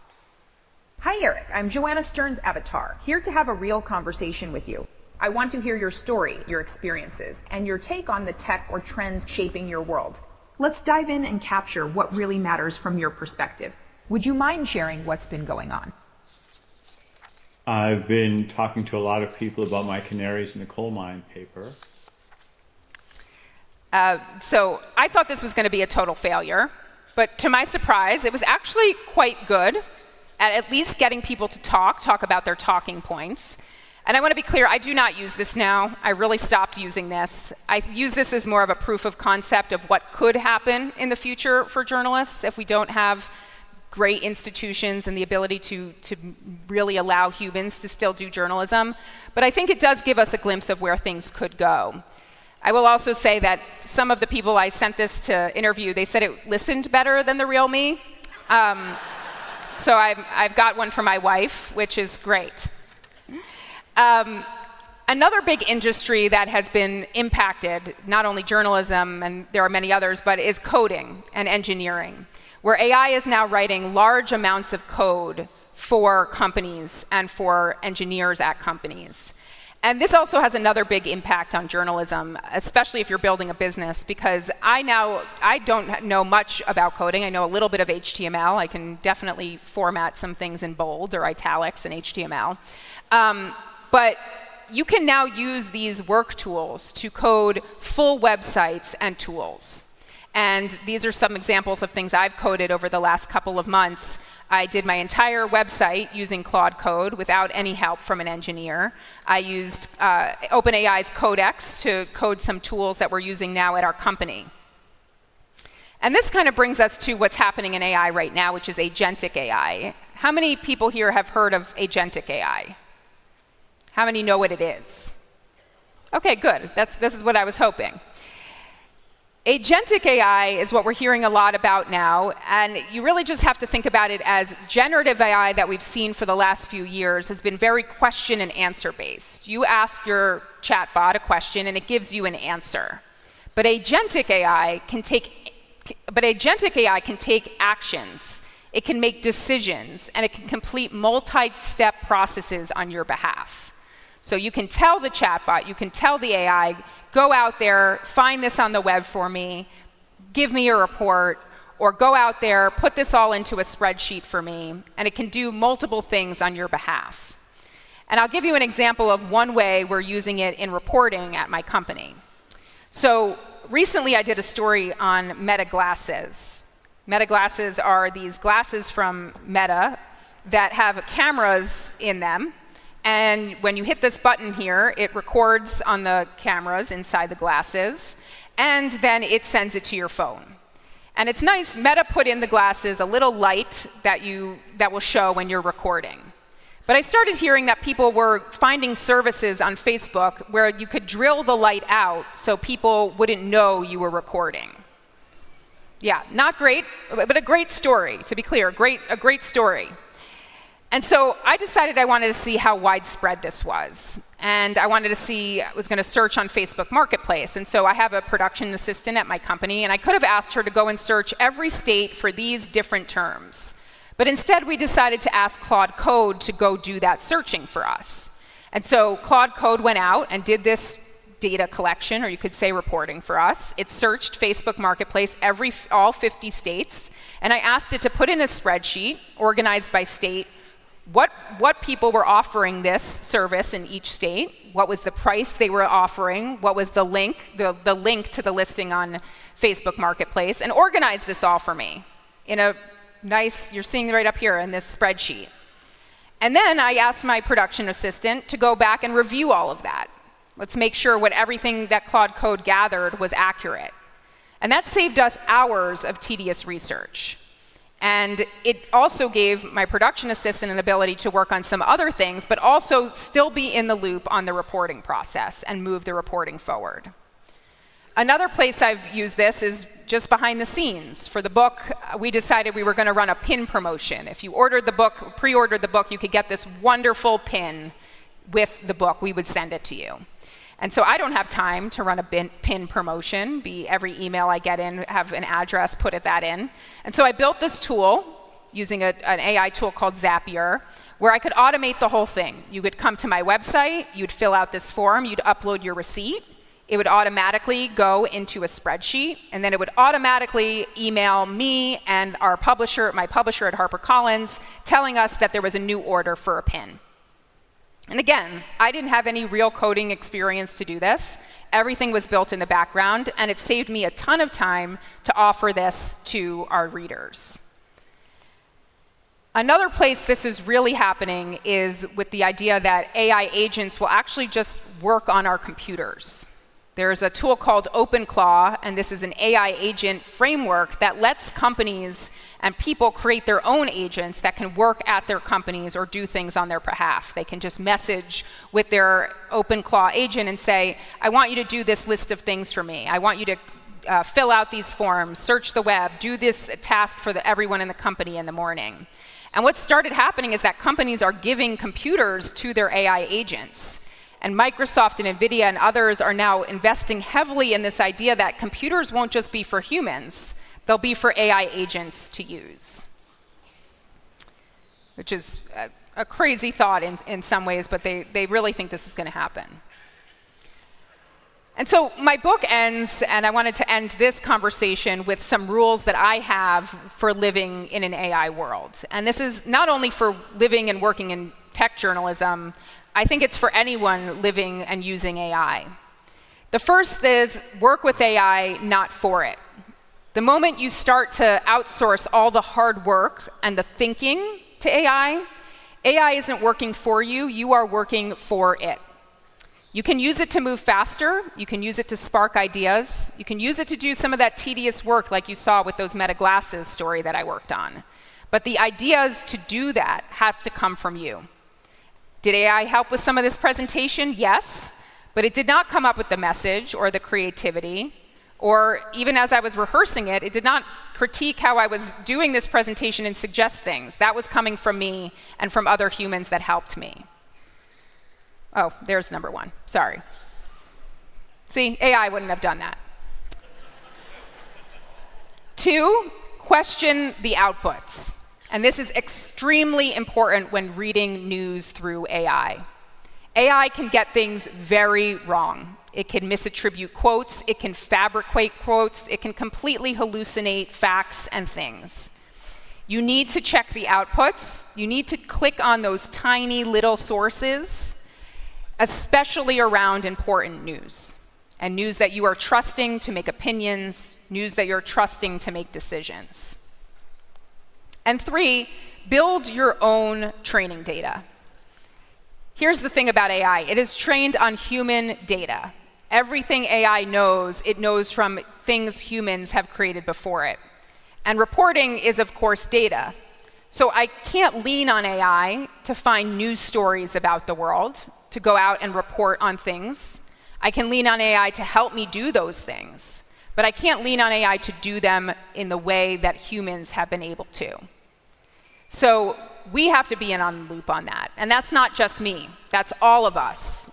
Hi, Eric. I'm Joanna Stern's avatar, here to have a real conversation with you. I want to hear your story, your experiences, and your take on the tech or trends shaping your world. Let's dive in and capture what really matters from your perspective. Would you mind sharing what's been going on? I've been talking to a lot of people about my Canaries in the Coal Mine paper. So I thought this was going to be a total failure, but to my surprise, it was actually quite good at least getting people to talk about their talking points. And I want to be clear, I do not use this now. I really stopped using this. I use this as more of a proof of concept of what could happen in the future for journalists if we don't have great institutions and the ability to really allow humans to still do journalism. But I think it does give us a glimpse of where things could go. I will also say that some of the people I sent this to interview, they said it listened better than the real me. So I've got one for my wife, which is great. Another big industry that has been impacted, not only journalism, and there are many others, but is coding and engineering, where AI is now writing large amounts of code for companies and for engineers at companies. And this also has another big impact on journalism, especially if you're building a business, because I don't know much about coding. I know a little bit of HTML. I can definitely format some things in bold or italics in HTML. But you can now use these work tools to code full websites and tools. And these are some examples of things I've coded over the last couple of months. I did my entire website using Claude Code without any help from an engineer. I used OpenAI's Codex to code some tools that we're using now at our company. And this kind of brings us to what's happening in AI right now, which is agentic AI. How many people here have heard of agentic AI? How many know what it is? Okay, good. This is what I was hoping. Agentic AI is what we're hearing a lot about now, and you really just have to think about it as generative AI that we've seen for the last few years has been very question and answer based. You ask your chatbot a question and it gives you an answer. But agentic AI can take actions, it can make decisions, and it can complete multi-step processes on your behalf. So you can tell the chatbot, you can tell the AI, go out there, find this on the web for me, give me a report, or go out there, put this all into a spreadsheet for me, and it can do multiple things on your behalf. And I'll give you an example of one way we're using it in reporting at my company. So recently I did a story on Meta glasses. Meta glasses are these glasses from Meta that have cameras in them. And when you hit this button here, it records on the cameras inside the glasses, and then it sends it to your phone. And it's nice, Meta put in the glasses a little light that will show when you're recording. But I started hearing that people were finding services on Facebook where you could drill the light out so people wouldn't know you were recording. Yeah, not great, but a great story, to be clear, a great story. And so I decided I wanted to see how widespread this was. And I wanted to see, I was going to search on Facebook Marketplace. And so I have a production assistant at my company, and I could have asked her to go and search every state for these different terms. But instead, we decided to ask Claude Code to go do that searching for us. And so Claude Code went out and did this data collection, or you could say reporting for us. It searched Facebook Marketplace all 50 states, and I asked it to put in a spreadsheet organized by state what people were offering this service in each state, what was the price they were offering, what was the link to the listing on Facebook Marketplace, and organize this all for me in a nice, you're seeing right up here in this spreadsheet. And then I asked my production assistant to go back and review all of that. Let's make sure everything that Claude Code gathered was accurate. And that saved us hours of tedious research. And it also gave my production assistant an ability to work on some other things, but also still be in the loop on the reporting process and move the reporting forward. Another place I've used this is just behind the scenes. For the book, we decided we were going to run a pin promotion. If you pre-ordered the book, you could get this wonderful pin with the book, we would send it to you. And so I don't have time to run a pin promotion, be every email I get in, have an address, put that in. And so I built this tool using an AI tool called Zapier, where I could automate the whole thing. You would come to my website, you'd fill out this form, you'd upload your receipt, it would automatically go into a spreadsheet, and then it would automatically email me and my publisher at HarperCollins, telling us that there was a new order for a pin. And again, I didn't have any real coding experience to do this. Everything was built in the background, and it saved me a ton of time to offer this to our readers. Another place this is really happening is with the idea that AI agents will actually just work on our computers. There's a tool called OpenClaw, and this is an AI agent framework that lets companies and people create their own agents that can work at their companies or do things on their behalf. They can just message with their OpenClaw agent and say, I want you to do this list of things for me. I want you to fill out these forms, search the web, do this task for everyone in the company in the morning. And what started happening is that companies are giving computers to their AI agents. And Microsoft and NVIDIA and others are now investing heavily in this idea that computers won't just be for humans, they'll be for AI agents to use. Which is a crazy thought in some ways, but they really think this is going to happen. And so my book ends, and I wanted to end this conversation with some rules that I have for living in an AI world. And this is not only for living and working in tech journalism, I think it's for anyone living and using AI. The first is work with AI, not for it. The moment you start to outsource all the hard work and the thinking to AI, AI isn't working for you, you are working for it. You can use it to move faster, you can use it to spark ideas, you can use it to do some of that tedious work like you saw with those Meta glasses story that I worked on. But the ideas to do that have to come from you. Did AI help with some of this presentation? Yes, but it did not come up with the message or the creativity, or even as I was rehearsing it, it did not critique how I was doing this presentation and suggest things. That was coming from me and from other humans that helped me. Oh, there's number one, sorry. See, AI wouldn't have done that. 2, question the outputs. And this is extremely important when reading news through AI. AI can get things very wrong. It can misattribute quotes, it can fabricate quotes, it can completely hallucinate facts and things. You need to check the outputs. You need to click on those tiny little sources, especially around important news, and news that you are trusting to make opinions, news that you're trusting to make decisions. And 3, build your own training data. Here's the thing about AI. It is trained on human data. Everything AI knows, it knows from things humans have created before it. And reporting is, of course, data. So I can't lean on AI to find news stories about the world, to go out and report on things. I can lean on AI to help me do those things. But I can't lean on AI to do them in the way that humans have been able to. So we have to be in on the loop on that. And that's not just me, that's all of us.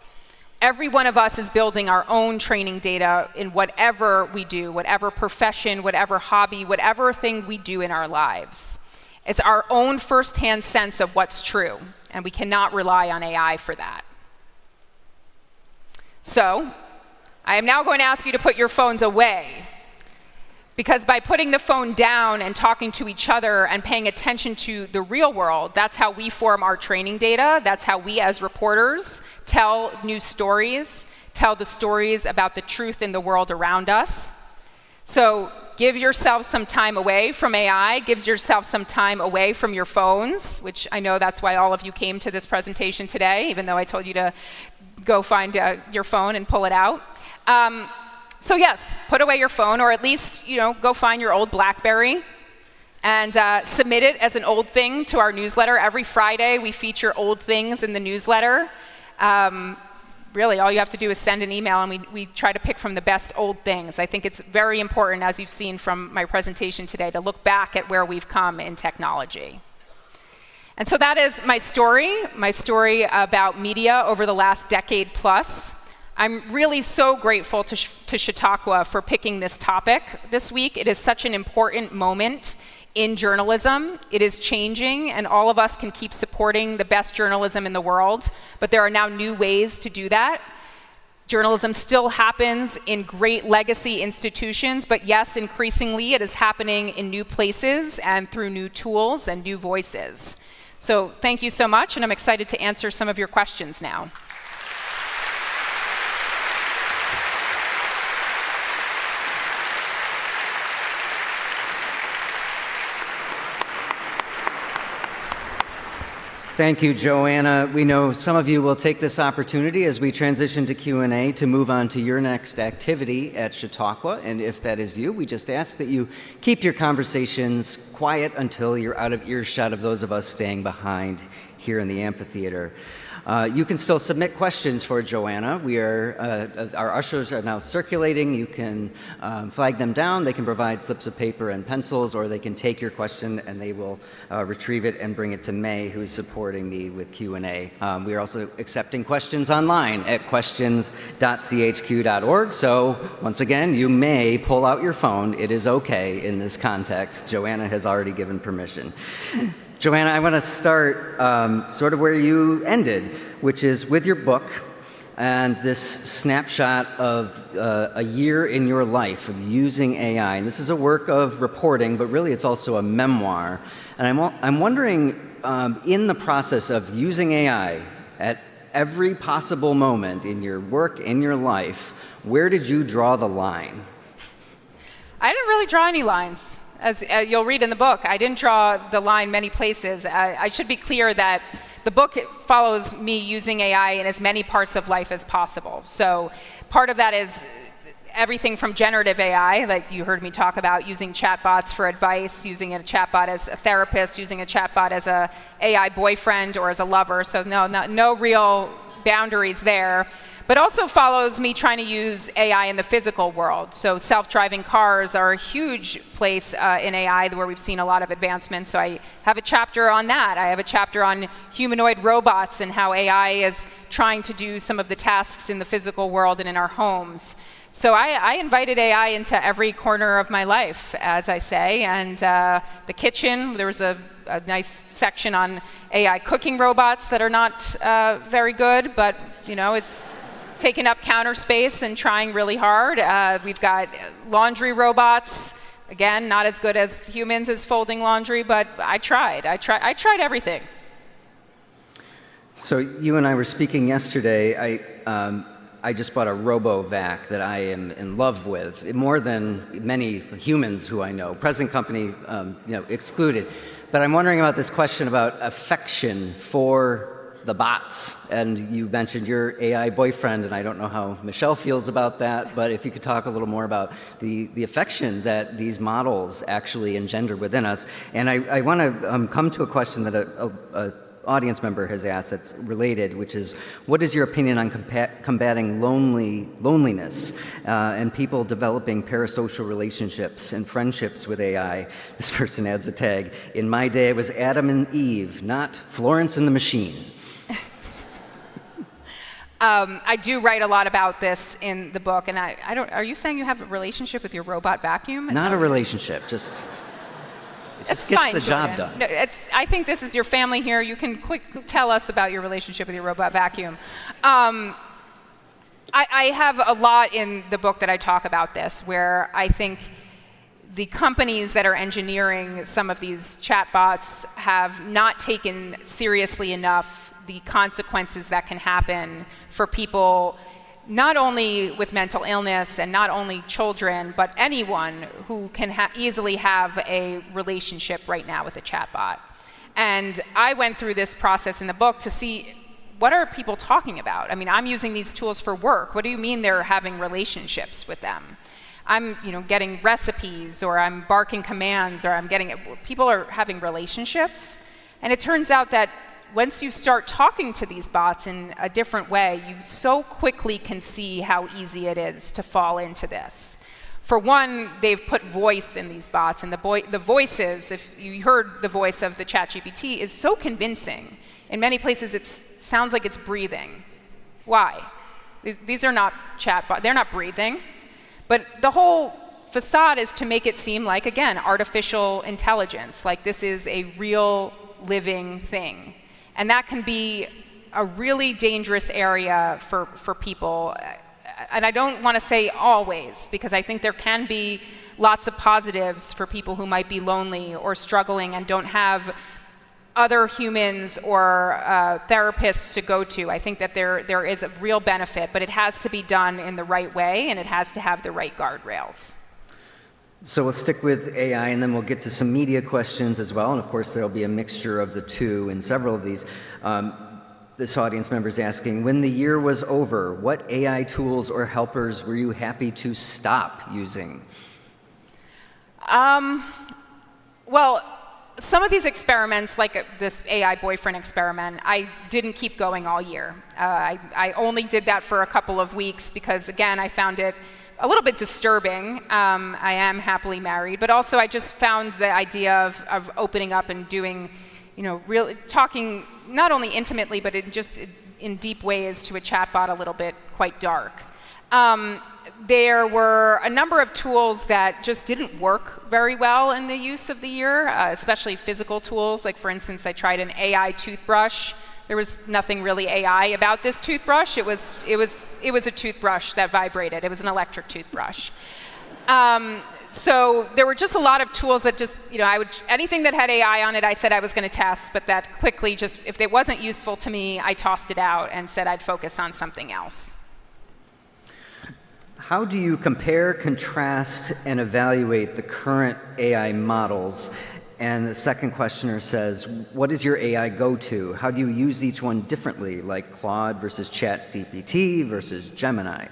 Every one of us is building our own training data in whatever we do, whatever profession, whatever hobby, whatever thing we do in our lives. It's our own firsthand sense of what's true, and we cannot rely on AI for that. So, I am now going to ask you to put your phones away, because by putting the phone down and talking to each other and paying attention to the real world, that's how we form our training data. That's how we as reporters tell news stories, tell the stories about the truth in the world around us. So give yourself some time away from AI, give yourself some time away from your phones, which I know that's why all of you came to this presentation today, even though I told you to go find your phone and pull it out. So yes, put away your phone, or at least, go find your old BlackBerry and submit it as an old thing to our newsletter. Every Friday, we feature old things in the newsletter. Really, all you have to do is send an email, and we try to pick from the best old things. I think it's very important, as you've seen from my presentation today, to look back at where we've come in technology. And so that is my story about media over the last decade plus. I'm really so grateful to Chautauqua for picking this topic this week. It is such an important moment in journalism. It is changing, and all of us can keep supporting the best journalism in the world, but there are now new ways to do that. Journalism still happens in great legacy institutions, but yes, increasingly it is happening in new places and through new tools and new voices. So thank you so much, and I'm excited to answer some of your questions now. Thank you, Joanna. We know some of you will take this opportunity as we transition to Q&A to move on to your next activity at Chautauqua. And if that is you, we just ask that you keep your conversations quiet until you're out of earshot of those of us staying behind here in the amphitheater. You can still submit questions for Joanna. Our ushers are now circulating. You can flag them down. They can provide slips of paper and pencils, or they can take your question and they will retrieve it and bring it to May, who's supporting me with Q&A. We are also accepting questions online at questions.chq.org. So once again, you may pull out your phone. It is okay in this context. Joanna has already given permission. Joanna, I want to start sort of where you ended, which is with your book and this snapshot of a year in your life of using AI. And this is a work of reporting, but really it's also a memoir. And I'm wondering, in the process of using AI at every possible moment in your work, in your life, where did you draw the line? I didn't really draw any lines. As you'll read in the book, I didn't draw the line many places. I should be clear that the book follows me using AI in as many parts of life as possible. So part of that is everything from generative AI, like you heard me talk about, using chatbots for advice, using a chatbot as a therapist, using a chatbot as a AI boyfriend or as a lover. So no real boundaries there. But also follows me trying to use AI in the physical world. So self-driving cars are a huge place in AI where we've seen a lot of advancements. So I have a chapter on that. I have a chapter on humanoid robots and how AI is trying to do some of the tasks in the physical world and in our homes. So I invited AI into every corner of my life, as I say. And the kitchen, there was a nice section on AI cooking robots that are not very good, but it's taking up counter space and trying really hard. We've got laundry robots. Again, not as good as humans as folding laundry, but I tried everything. So you and I were speaking yesterday. I just bought a RoboVac that I am in love with, more than many humans who I know, present company excluded. But I'm wondering about this question about affection for the bots. And you mentioned your AI boyfriend, and I don't know how Michelle feels about that, but if you could talk a little more about the affection that these models actually engender within us. And I want to come to a question that a audience member has asked that's related, which is, what is your opinion on combating loneliness and people developing parasocial relationships and friendships with AI? This person adds a tag. In my day, it was Adam and Eve, not Florence and the Machine. I do write a lot about this in the book, and I don't. Are you saying you have a relationship with your robot vacuum? Not a relationship, just gets the job done. No, I think this is your family here. You can tell us about your relationship with your robot vacuum. I have a lot in the book that I talk about this, where I think the companies that are engineering some of these chatbots have not taken seriously enough the consequences that can happen for people, not only with mental illness and not only children, but anyone who can easily have a relationship right now with a chatbot. And I went through this process in the book to see, what are people talking about? I mean, I'm using these tools for work. What do you mean they're having relationships with them? I'm getting recipes, or I'm barking commands, or people are having relationships. And it turns out that once you start talking to these bots in a different way, you so quickly can see how easy it is to fall into this. For one, they've put voice in these bots, and the voices, if you heard the voice of the ChatGPT, is so convincing. In many places, it sounds like it's breathing. Why? These are not chatbots, they're not breathing. But the whole facade is to make it seem like, again, artificial intelligence, like this is a real living thing. And that can be a really dangerous area for people. And I don't want to say always, because I think there can be lots of positives for people who might be lonely or struggling and don't have other humans or therapists to go to. I think that there is a real benefit, but it has to be done in the right way, and it has to have the right guardrails. So we'll stick with AI, and then we'll get to some media questions as well. And of course, there'll be a mixture of the two in several of these. This audience member is asking, when the year was over, what AI tools or helpers were you happy to stop using? Well, some of these experiments, like this AI boyfriend experiment, I didn't keep going all year. I only did that for a couple of weeks because, again, I found it a little bit disturbing. I am happily married, but also I just found the idea of opening up and doing, really talking not only intimately, but in deep ways to a chatbot a little bit quite dark. There were a number of tools that just didn't work very well in the use of the year, especially physical tools. Like, for instance, I tried an AI toothbrush. There was nothing really AI about this toothbrush. It was a toothbrush that vibrated. It was an electric toothbrush. So there were just a lot of tools that just, anything that had AI on it, I said I was going to test, but that quickly just, if it wasn't useful to me, I tossed it out and said I'd focus on something else. How do you compare, contrast, and evaluate the current AI models? And the second questioner says, what is your AI go-to? How do you use each one differently, like Claude versus ChatGPT versus Gemini?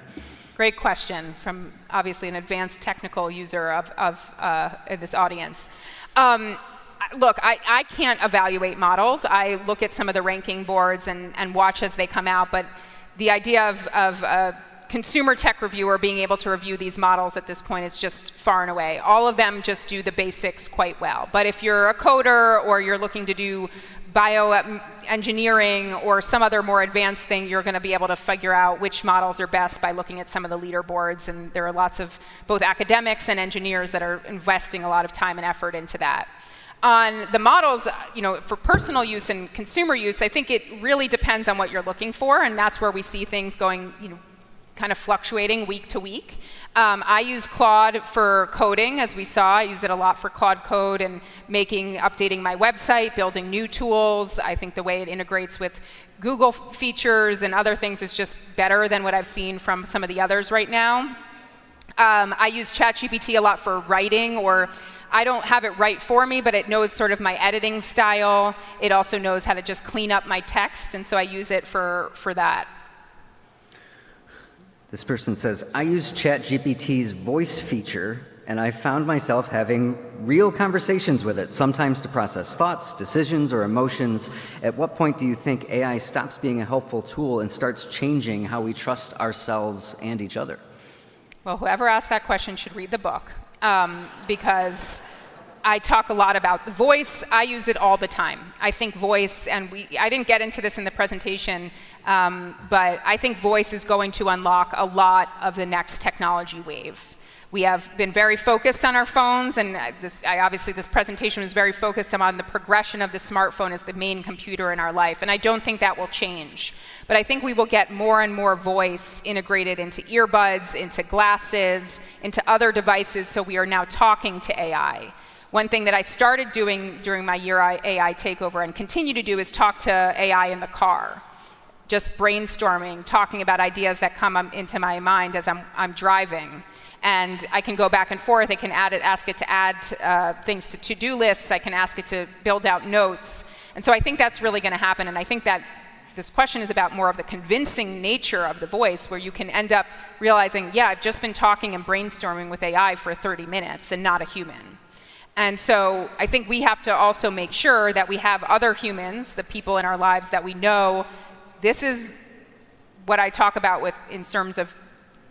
Great question from obviously an advanced technical user of this audience. Look, I can't evaluate models. I look at some of the ranking boards and watch as they come out, but the idea of a consumer tech reviewer being able to review these models at this point is just far and away. All of them just do the basics quite well. But if you're a coder or you're looking to do bioengineering or some other more advanced thing, you're going to be able to figure out which models are best by looking at some of the leaderboards. And there are lots of both academics and engineers that are investing a lot of time and effort into that. On the models, for personal use and consumer use, I think it really depends on what you're looking for, and that's where we see things going, kind of fluctuating week to week. I use Claude for coding, as we saw. I use it a lot for Claude Code and updating my website, building new tools. I think the way it integrates with Google features and other things is just better than what I've seen from some of the others right now. I use ChatGPT a lot for writing, or I don't have it write for me, but it knows sort of my editing style. It also knows how to just clean up my text, and so I use it for that. This person says, I use ChatGPT's voice feature, and I found myself having real conversations with it, sometimes to process thoughts, decisions, or emotions. At what point do you think AI stops being a helpful tool and starts changing how we trust ourselves and each other? Well, whoever asked that question should read the book, because I talk a lot about the voice. I use it all the time. I think voice, and I didn't get into this in the presentation, but I think voice is going to unlock a lot of the next technology wave. We have been very focused on our phones, and obviously this presentation was very focused on the progression of the smartphone as the main computer in our life, and I don't think that will change. But I think we will get more and more voice integrated into earbuds, into glasses, into other devices, so we are now talking to AI. One thing that I started doing during my year AI takeover and continue to do is talk to AI in the car. Just brainstorming, talking about ideas that come into my mind as I'm driving. And I can go back and forth. I can ask it to add things to to-do lists. I can ask it to build out notes. And so I think that's really going to happen. And I think that this question is about more of the convincing nature of the voice, where you can end up realizing, yeah, I've just been talking and brainstorming with AI for 30 minutes and not a human. And so I think we have to also make sure that we have other humans, the people in our lives that we know. This is what I talk about in terms of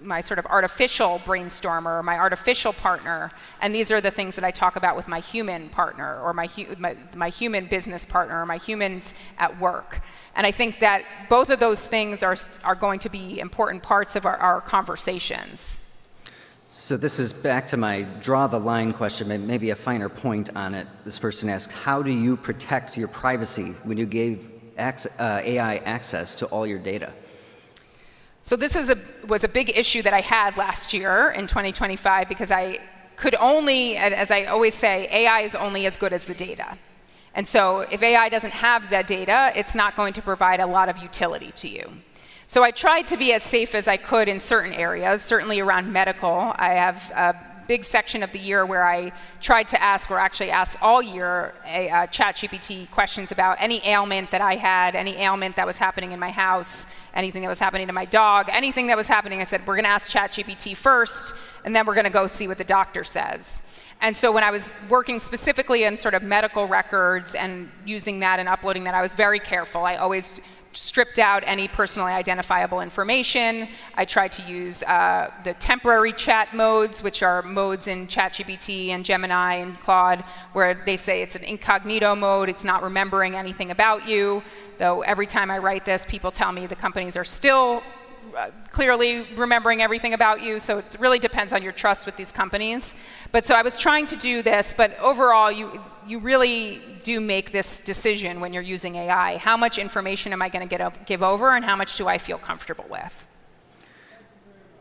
my sort of artificial brainstormer, my artificial partner, and these are the things that I talk about with my human partner or my human business partner or my humans at work. And I think that both of those things are going to be important parts of our conversations. So this is back to my draw the line question, maybe a finer point on it. This person asked, how do you protect your privacy when you gave AI access to all your data? So this was a big issue that I had last year in 2025 because I could only, as I always say, AI is only as good as the data. And so if AI doesn't have that data, it's not going to provide a lot of utility to you. So I tried to be as safe as I could in certain areas, certainly around medical. I have a big section of the year where I tried to ask, or actually asked all year, ChatGPT questions about any ailment that I had, any ailment that was happening in my house, anything that was happening to my dog, anything that was happening. I said, we're going to ask ChatGPT first, and then we're going to go see what the doctor says. And so when I was working specifically in sort of medical records and using that and uploading that, I was very careful. I always stripped out any personally identifiable information. I tried to use the temporary chat modes, which are modes in ChatGPT and Gemini and Claude, where they say it's an incognito mode, it's not remembering anything about you. Though every time I write this, people tell me the companies are still clearly remembering everything about you, so it really depends on your trust with these companies. But so I was trying to do this, but overall, you really do make this decision when you're using AI. How much information am I going to give over, and how much do I feel comfortable with?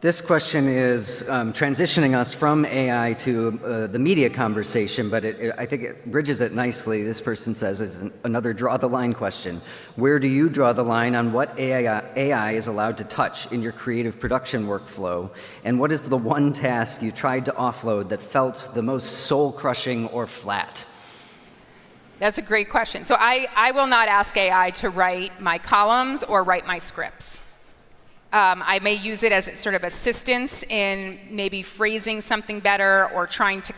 This question is transitioning us from AI to the media conversation, but I think it bridges it nicely. This person says, is another draw the line question. Where do you draw the line on what AI is allowed to touch in your creative production workflow? And what is the one task you tried to offload that felt the most soul-crushing or flat? That's a great question. So I will not ask AI to write my columns or write my scripts. I may use it as sort of assistance in maybe phrasing something better or trying to,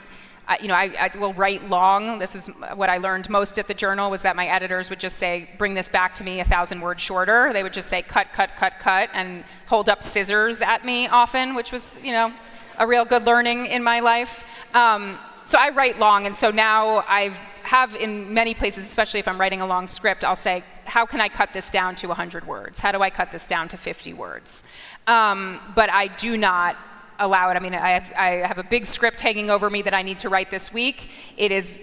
I will write long. This is what I learned most at the Journal, was that my editors would just say, bring this back to me 1,000 words shorter. They would just say, cut, cut, cut, cut, and hold up scissors at me often, which was, a real good learning in my life. So I write long, and so now I have in many places, especially if I'm writing a long script, I'll say, how can I cut this down to 100 words? How do I cut this down to 50 words? But I do not allow it. I mean, I have a big script hanging over me that I need to write this week. It is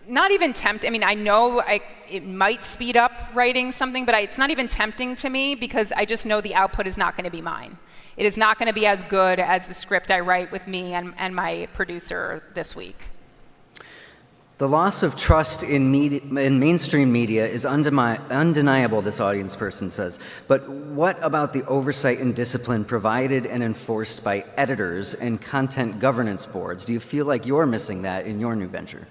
not even tempting. I mean, I know it might speed up writing something, but it's not even tempting to me because I just know the output is not going to be mine. It is not going to be as good as the script I write with me and my producer this week. The loss of trust in mainstream media is undeniable, this audience person says. But what about the oversight and discipline provided and enforced by editors and content governance boards? Do you feel like you're missing that in your new venture?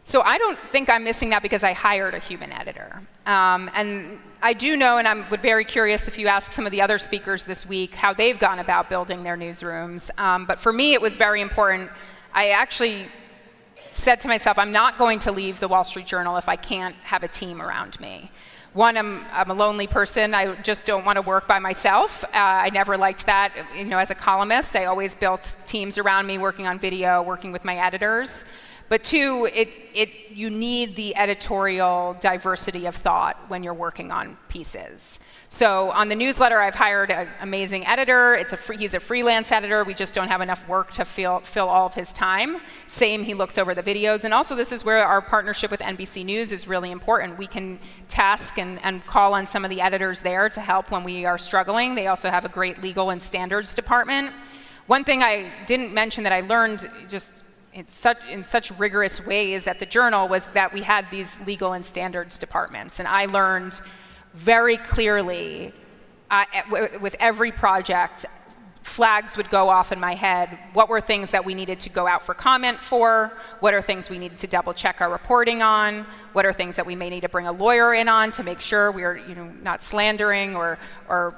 So I don't think I'm missing that because I hired a human editor. And I do know, and I'm very curious if you ask some of the other speakers this week how they've gone about building their newsrooms. But for me, it was very important. I actually said to myself, I'm not going to leave the Wall Street Journal if I can't have a team around me. One, I'm a lonely person. I just don't want to work by myself. I never liked that. As a columnist, I always built teams around me, working on video, working with my editors. But two, you need the editorial diversity of thought when you're working on pieces. So on the newsletter, I've hired an amazing editor. He's a freelance editor. We just don't have enough work to fill all of his time. Same, he looks over the videos. And also, this is where our partnership with NBC News is really important. We can task and call on some of the editors there to help when we are struggling. They also have a great legal and standards department. One thing I didn't mention that I learned just in such rigorous ways at the Journal was that we had these legal and standards departments. And I learned very clearly with every project, flags would go off in my head. What were things that we needed to go out for comment for? What are things we needed to double check our reporting on? What are things that we may need to bring a lawyer in on to make sure we're not slandering or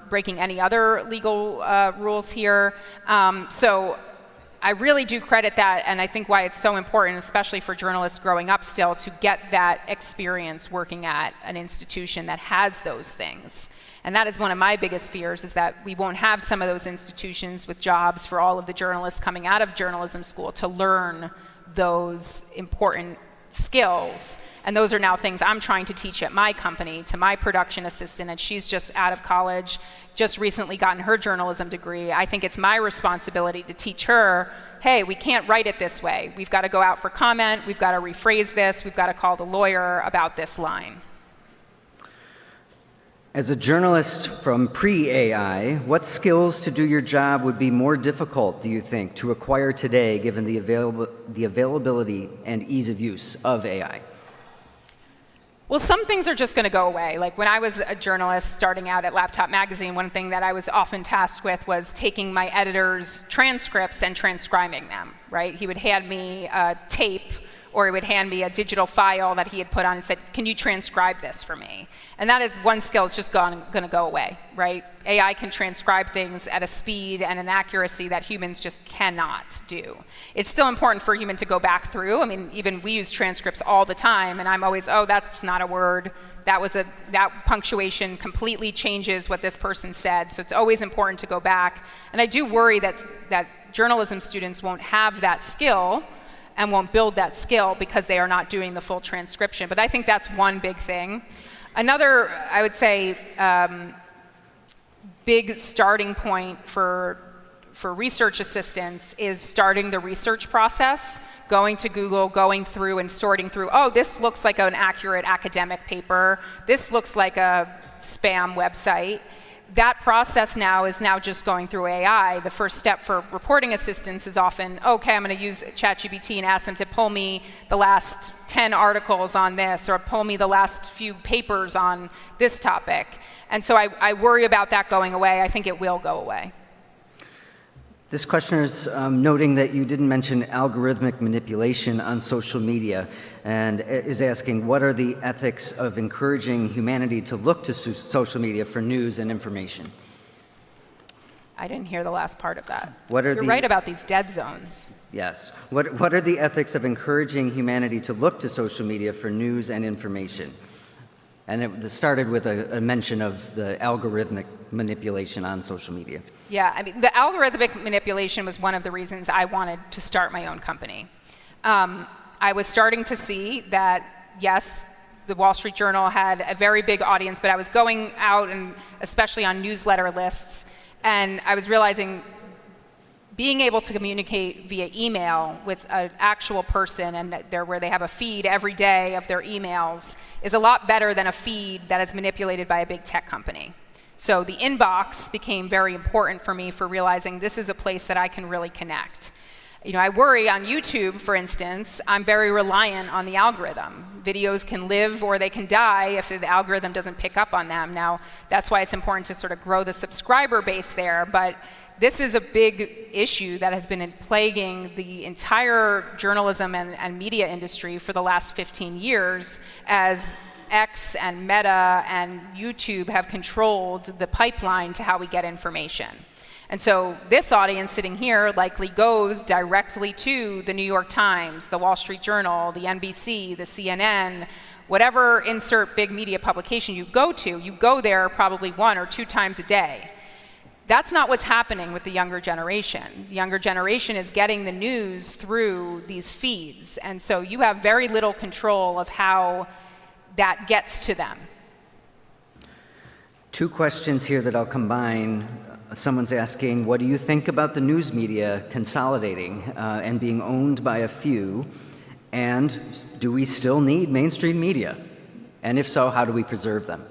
breaking any other legal rules here? So I really do credit that, and I think why it's so important, especially for journalists growing up still, to get that experience working at an institution that has those things. And that is one of my biggest fears, is that we won't have some of those institutions with jobs for all of the journalists coming out of journalism school to learn those important skills. And those are now things I'm trying to teach at my company to my production assistant, and she's just out of college, just recently gotten her journalism degree. I think it's my responsibility to teach her, hey, we can't write it this way. We've got to go out for comment, we've got to rephrase this, we've got to call the lawyer about this line. As a journalist from pre-AI, what skills to do your job would be more difficult, do you think, to acquire today, given the availability and ease of use of AI? Well, some things are just going to go away. Like when I was a journalist starting out at Laptop Magazine, one thing that I was often tasked with was taking my editor's transcripts and transcribing them, right? He would hand me a tape, or he would hand me a digital file that he had put on and said, can you transcribe this for me? And that is one skill that's just going to go away, right? AI can transcribe things at a speed and an accuracy that humans just cannot do. It's still important for a human to go back through. I mean, even we use transcripts all the time, and I'm always, oh, that's not a word. That punctuation completely changes what this person said. So it's always important to go back. And I do worry that journalism students won't have that skill and won't build that skill because they are not doing the full transcription. But I think that's one big thing. Another, I would say, big starting point for research assistants is starting the research process, going to Google, going through and sorting through, oh, this looks like an accurate academic paper, this looks like a spam website. That process now is just going through AI. The first step for reporting assistants is often, okay, I'm going to use ChatGPT and ask them to pull me the last 10 articles on this, or pull me the last few papers on this topic. And so I worry about that going away. I think it will go away. This questioner is noting that you didn't mention algorithmic manipulation on social media, and is asking, what are the ethics of encouraging humanity to look to social media for news and information? I didn't hear the last part of that. You're right about these dead zones. Yes. What are the ethics of encouraging humanity to look to social media for news and information? And it started with a mention of the algorithmic manipulation on social media. Yeah, I mean, the algorithmic manipulation was one of the reasons I wanted to start my own company. I was starting to see that, yes, the Wall Street Journal had a very big audience, but I was going out, and especially on newsletter lists, and I was realizing being able to communicate via email with an actual person, and where they have a feed every day of their emails, is a lot better than a feed that is manipulated by a big tech company. So the inbox became very important for me for realizing this is a place that I can really connect. You know, I worry on YouTube, for instance, I'm very reliant on the algorithm. Videos can live or they can die if the algorithm doesn't pick up on them. Now, that's why it's important to sort of grow the subscriber base there, but this is a big issue that has been plaguing the entire journalism and media industry for the last 15 years as X and Meta and YouTube have controlled the pipeline to how we get information. And so this audience sitting here likely goes directly to the New York Times, the Wall Street Journal, the NBC, the CNN, whatever insert big media publication you go there probably 1 or 2 times a day. That's not what's happening with the younger generation. The younger generation is getting the news through these feeds. And so you have very little control of how that gets to them. 2 questions here that I'll combine. Someone's asking, what do you think about the news media consolidating and being owned by a few? And do we still need mainstream media? And if so, how do we preserve them?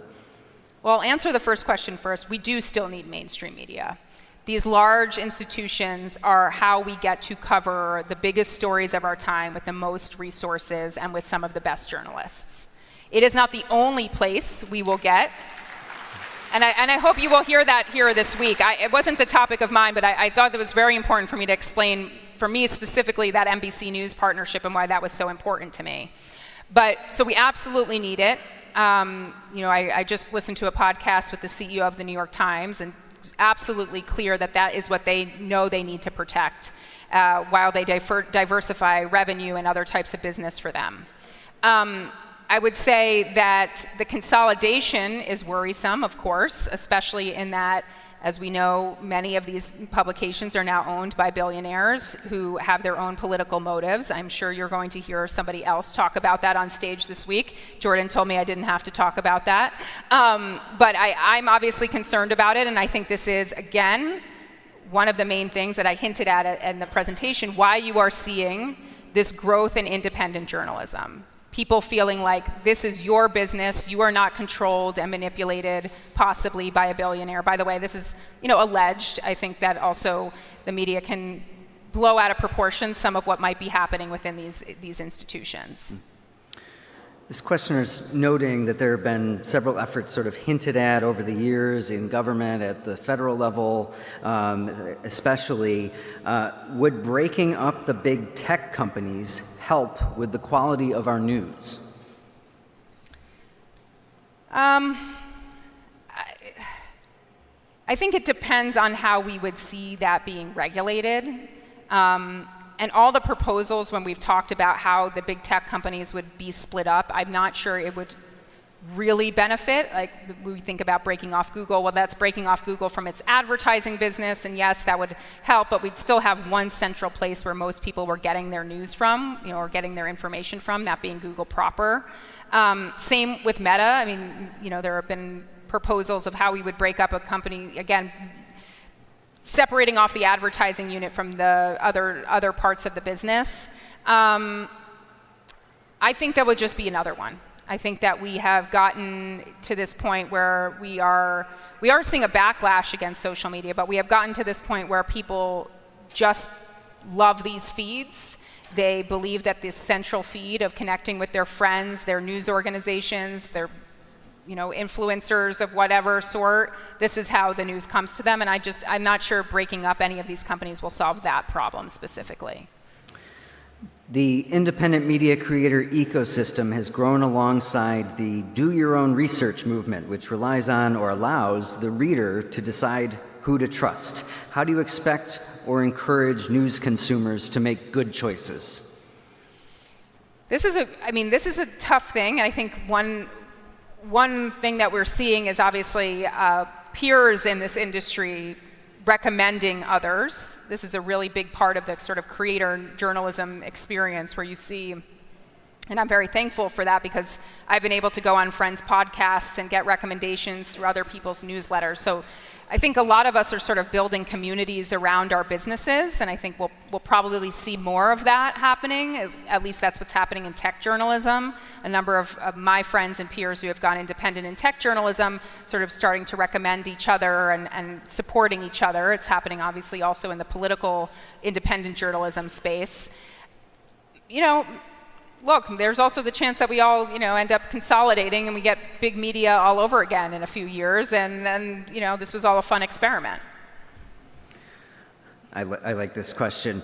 Well, I'll answer the first question first. We do still need mainstream media. These large institutions are how we get to cover the biggest stories of our time with the most resources and with some of the best journalists. It is not the only place we will get. And I hope you will hear that here this week. It wasn't the topic of mine, but I thought it was very important for me to explain, for me specifically, that NBC News partnership and why that was so important to me. So we absolutely need it. I just listened to a podcast with the CEO of the New York Times, and it's absolutely clear that is what they know they need to protect while they diversify revenue and other types of business for them. I would say that the consolidation is worrisome, of course, especially in that, as we know, many of these publications are now owned by billionaires who have their own political motives. I'm sure you're going to hear somebody else talk about that on stage this week. Jordan told me I didn't have to talk about that. But I'm obviously concerned about it, and I think this is, again, one of the main things that I hinted at in the presentation, why you are seeing this growth in independent journalism. People feeling like this is your business, you are not controlled and manipulated possibly by a billionaire. By the way, this is alleged. I think that also the media can blow out of proportion some of what might be happening within these institutions. This questioner's noting that there have been several efforts sort of hinted at over the years in government at the federal level, especially. Would breaking up the big tech companies help with the quality of our news? I think it depends on how we would see that being regulated. And all the proposals when we've talked about how the big tech companies would be split up, I'm not sure it would really benefit. Like we think about breaking off Google, well, that's breaking off Google from its advertising business, and yes, that would help, but we'd still have one central place where most people were getting their news from, or getting their information from, that being Google proper. Same with Meta. I mean, there have been proposals of how we would break up a company, again, separating off the advertising unit from the other parts of the business. I think that would just be another one. I think that we have gotten to this point where we are seeing a backlash against social media, but we have gotten to this point where people just love these feeds. They believe that this central feed of connecting with their friends, their news organizations, their influencers of whatever sort, this is how the news comes to them, and I'm not sure breaking up any of these companies will solve that problem specifically. The independent media creator ecosystem has grown alongside the do-your-own-research movement, which relies on or allows the reader to decide who to trust. How do you expect or encourage news consumers to make good choices? This is a tough thing. I think one thing that we're seeing is obviously peers in this industry recommending others. This is a really big part of the sort of creator journalism experience where you see, and I'm very thankful for that because I've been able to go on friends' podcasts and get recommendations through other people's newsletters. So I think a lot of us are sort of building communities around our businesses, and I think we'll probably see more of that happening. At least that's what's happening in tech journalism. A number of my friends and peers who have gone independent in tech journalism sort of starting to recommend each other and supporting each other. It's happening obviously also in the political independent journalism space. Look, there's also the chance that we all, end up consolidating and we get big media all over again in a few years, and then, this was all a fun experiment. I like this question.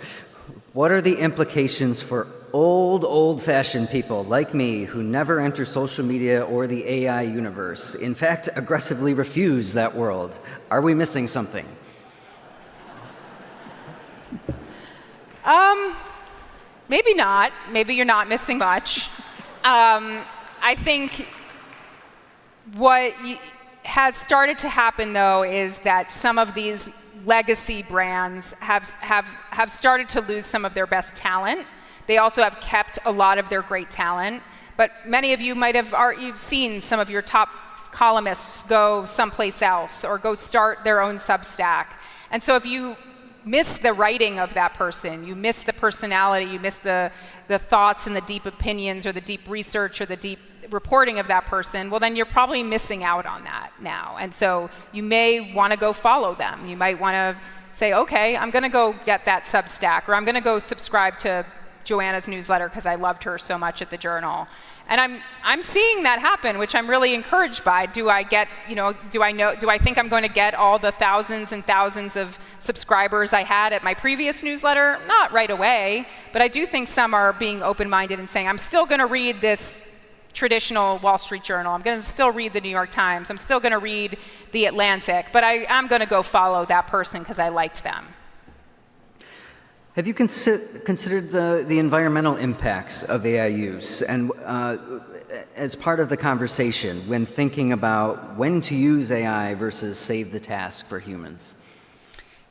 What are the implications for old-fashioned people like me who never enter social media or the AI universe? In fact, aggressively refuse that world. Are we missing something? Maybe not. Maybe you're not missing much. I think what has started to happen, though, is that some of these legacy brands have started to lose some of their best talent. They also have kept a lot of their great talent. But many of you might have you've seen some of your top columnists go someplace else or go start their own Substack. And so if you miss the writing of that person, you miss the personality, you miss the thoughts and the deep opinions or the deep research or the deep reporting of that person, well, then you're probably missing out on that now. And so you may want to go follow them. You might want to say, okay, I'm going to go get that Substack, or I'm going to go subscribe to Joanna's newsletter because I loved her so much at the Journal. And I'm seeing that happen, which I'm really encouraged by. Do I think I'm going to get all the thousands and thousands of subscribers I had at my previous newsletter? Not right away, but I do think some are being open-minded and saying, I'm still going to read this traditional Wall Street Journal. I'm going to still read the New York Times. I'm still going to read the Atlantic, but I'm going to go follow that person because I liked them. Have you considered the environmental impacts of AI use and as part of the conversation when thinking about when to use AI versus save the task for humans?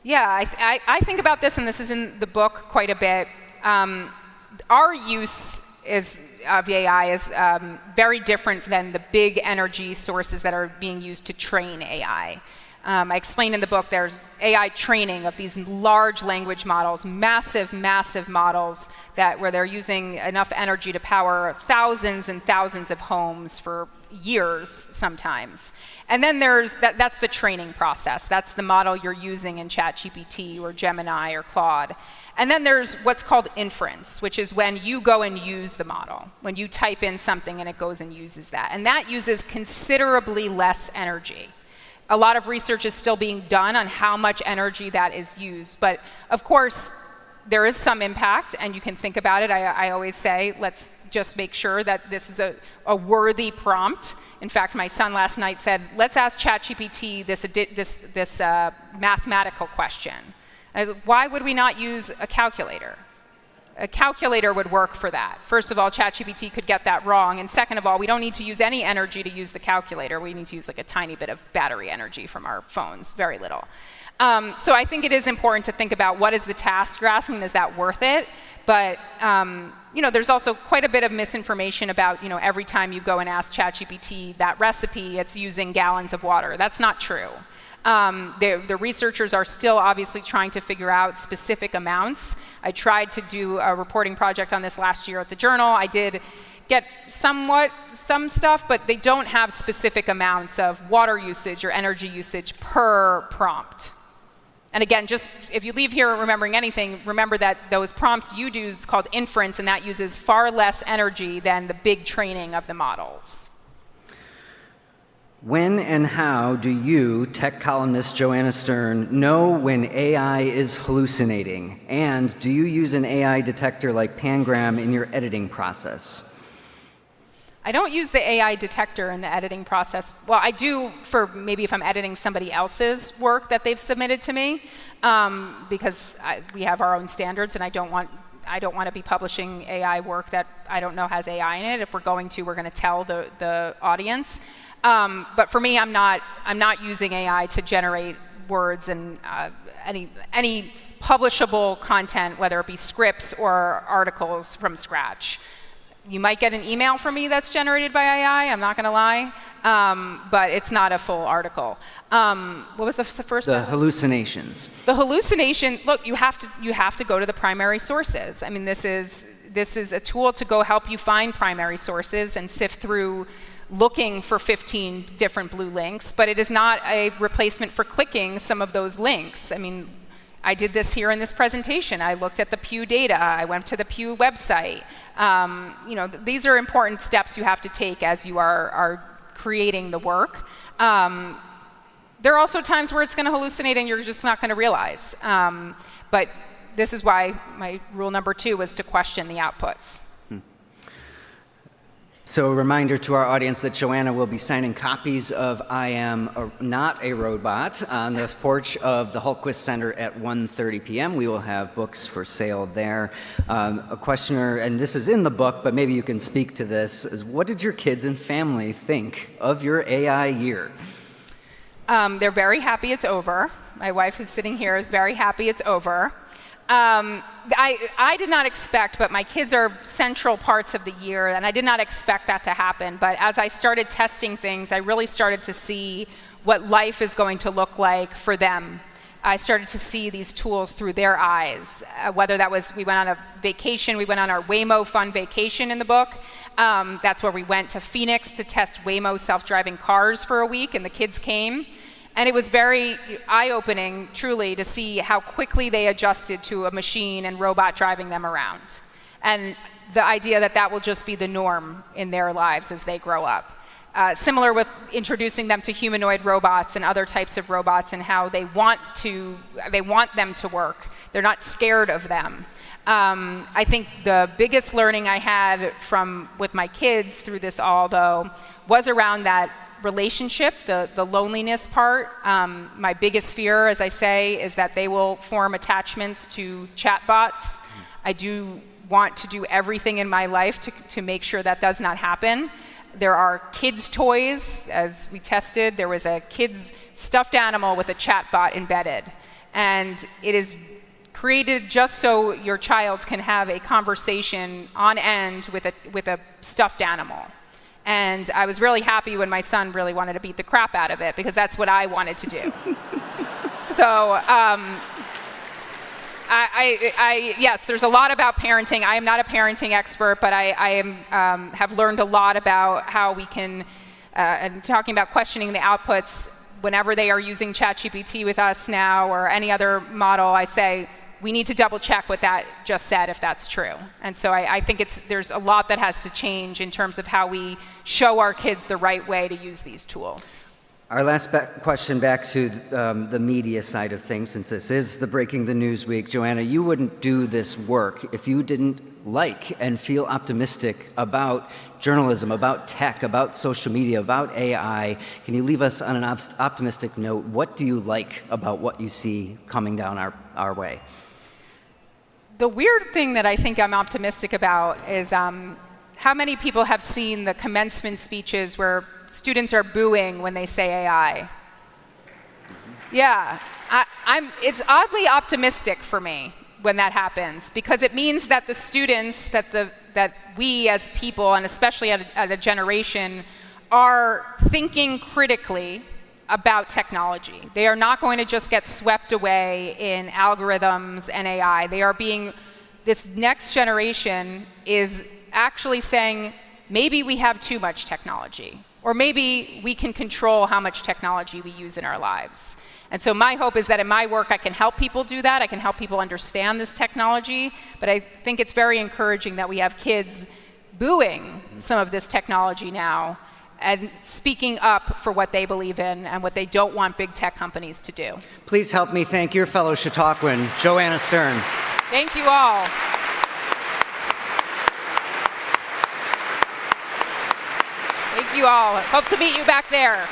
Yeah, I think about this, and this is in the book quite a bit. Our use of AI is very different than the big energy sources that are being used to train AI. I explained in the book there's AI training of these large language models, massive models where they're using enough energy to power thousands and thousands of homes for years sometimes. And then that's the training process. That's the model you're using in ChatGPT or Gemini or Claude. And then there's what's called inference, which is when you go and use the model, when you type in something and it goes and uses that. And that uses considerably less energy. A lot of research is still being done on how much energy that is used. But of course, there is some impact, and you can think about it. I always say, let's just make sure that this is a worthy prompt. In fact, my son last night said, let's ask ChatGPT this mathematical question. I said, why would we not use a calculator? A calculator would work for that. First of all, ChatGPT could get that wrong. And second of all, we don't need to use any energy to use the calculator. We need to use like a tiny bit of battery energy from our phones, very little. So I think it is important to think about what is the task you're asking, is that worth it? But there's also quite a bit of misinformation about, every time you go and ask ChatGPT that recipe, it's using gallons of water. That's not true. The researchers are still obviously trying to figure out specific amounts. I tried to do a reporting project on this last year at the Journal. I did get some stuff, but they don't have specific amounts of water usage or energy usage per prompt. And again, just if you leave here remembering anything, remember that those prompts you do is called inference, and that uses far less energy than the big training of the models. When and how do you, tech columnist Joanna Stern, know when AI is hallucinating? And do you use an AI detector like Pangram in your editing process? I don't use the AI detector in the editing process. Well, I do for maybe if I'm editing somebody else's work that they've submitted to me, because we have our own standards, and I don't want to be publishing AI work that I don't know has AI in it. If we're going to, we're going to tell the audience. But for me, I'm not using AI to generate words and any publishable content, whether it be scripts or articles from scratch. You might get an email from me that's generated by AI, I'm not going to lie, but it's not a full article. What was the first one? The hallucinations. The hallucination, look, you have to go to the primary sources. I mean, this is a tool to go help you find primary sources and sift through looking for 15 different blue links, but it is not a replacement for clicking some of those links. I mean, I did this here in this presentation. I looked at the Pew data. I went to the Pew website. These are important steps you have to take as you are creating the work. There are also times where it's going to hallucinate and you're just not going to realize. But this is why my rule number 2 was to question the outputs. So a reminder to our audience that Joanna will be signing copies of I Am Not a Robot on the porch of the Hultquist Center at 1:30 p.m. We will have books for sale there. A questioner, and this is in the book, but maybe you can speak to this, is what did your kids and family think of your AI year? They're very happy it's over. My wife, who's sitting here, is very happy it's over. I did not expect, but my kids are central parts of the year, and I did not expect that to happen. But as I started testing things, I really started to see what life is going to look like for them. I started to see these tools through their eyes, whether that was we went on a vacation, we went on our Waymo fun vacation in the book. That's where we went to Phoenix to test Waymo self-driving cars for a week, and the kids came. And it was very eye-opening, truly, to see how quickly they adjusted to a machine and robot driving them around. And the idea that that will just be the norm in their lives as they grow up. Similar with introducing them to humanoid robots and other types of robots and how they want them to work. They're not scared of them. I think the biggest learning I had with my kids through this all, though, was around that relationship, the loneliness part. My biggest fear, as I say, is that they will form attachments to chatbots. I do want to do everything in my life to make sure that does not happen. There are kids' toys. As we tested, there was a kid's stuffed animal with a chatbot embedded. And it is created just so your child can have a conversation on end with a stuffed animal. And I was really happy when my son really wanted to beat the crap out of it, because that's what I wanted to do. So yes, there's a lot about parenting. I am not a parenting expert, but I have learned a lot about how we can, and talking about questioning the outputs. Whenever they are using ChatGPT with us now or any other model, I say, we need to double check what that just said, if that's true. And so I think there's a lot that has to change in terms of how we show our kids the right way to use these tools. Our last question back to the media side of things, since this is the Breaking the News week. Joanna, you wouldn't do this work if you didn't like and feel optimistic about journalism, about tech, about social media, about AI. Can you leave us on an optimistic note? What do you like about what you see coming down our way? The weird thing that I think I'm optimistic about is how many people have seen the commencement speeches where students are booing when they say AI? Yeah, it's oddly optimistic for me when that happens, because it means that the students, that we as people, and especially at a generation, are thinking critically about technology. They are not going to just get swept away in algorithms and AI. This next generation is actually saying, maybe we have too much technology, or maybe we can control how much technology we use in our lives. And so my hope is that in my work I can help people do that. I can help people understand this technology, but I think it's very encouraging that we have kids booing some of this technology now and speaking up for what they believe in and what they don't want big tech companies to do. Please help me thank your fellow Chautauquan, Joanna Stern. Thank you all. Thank you all. Hope to meet you back there.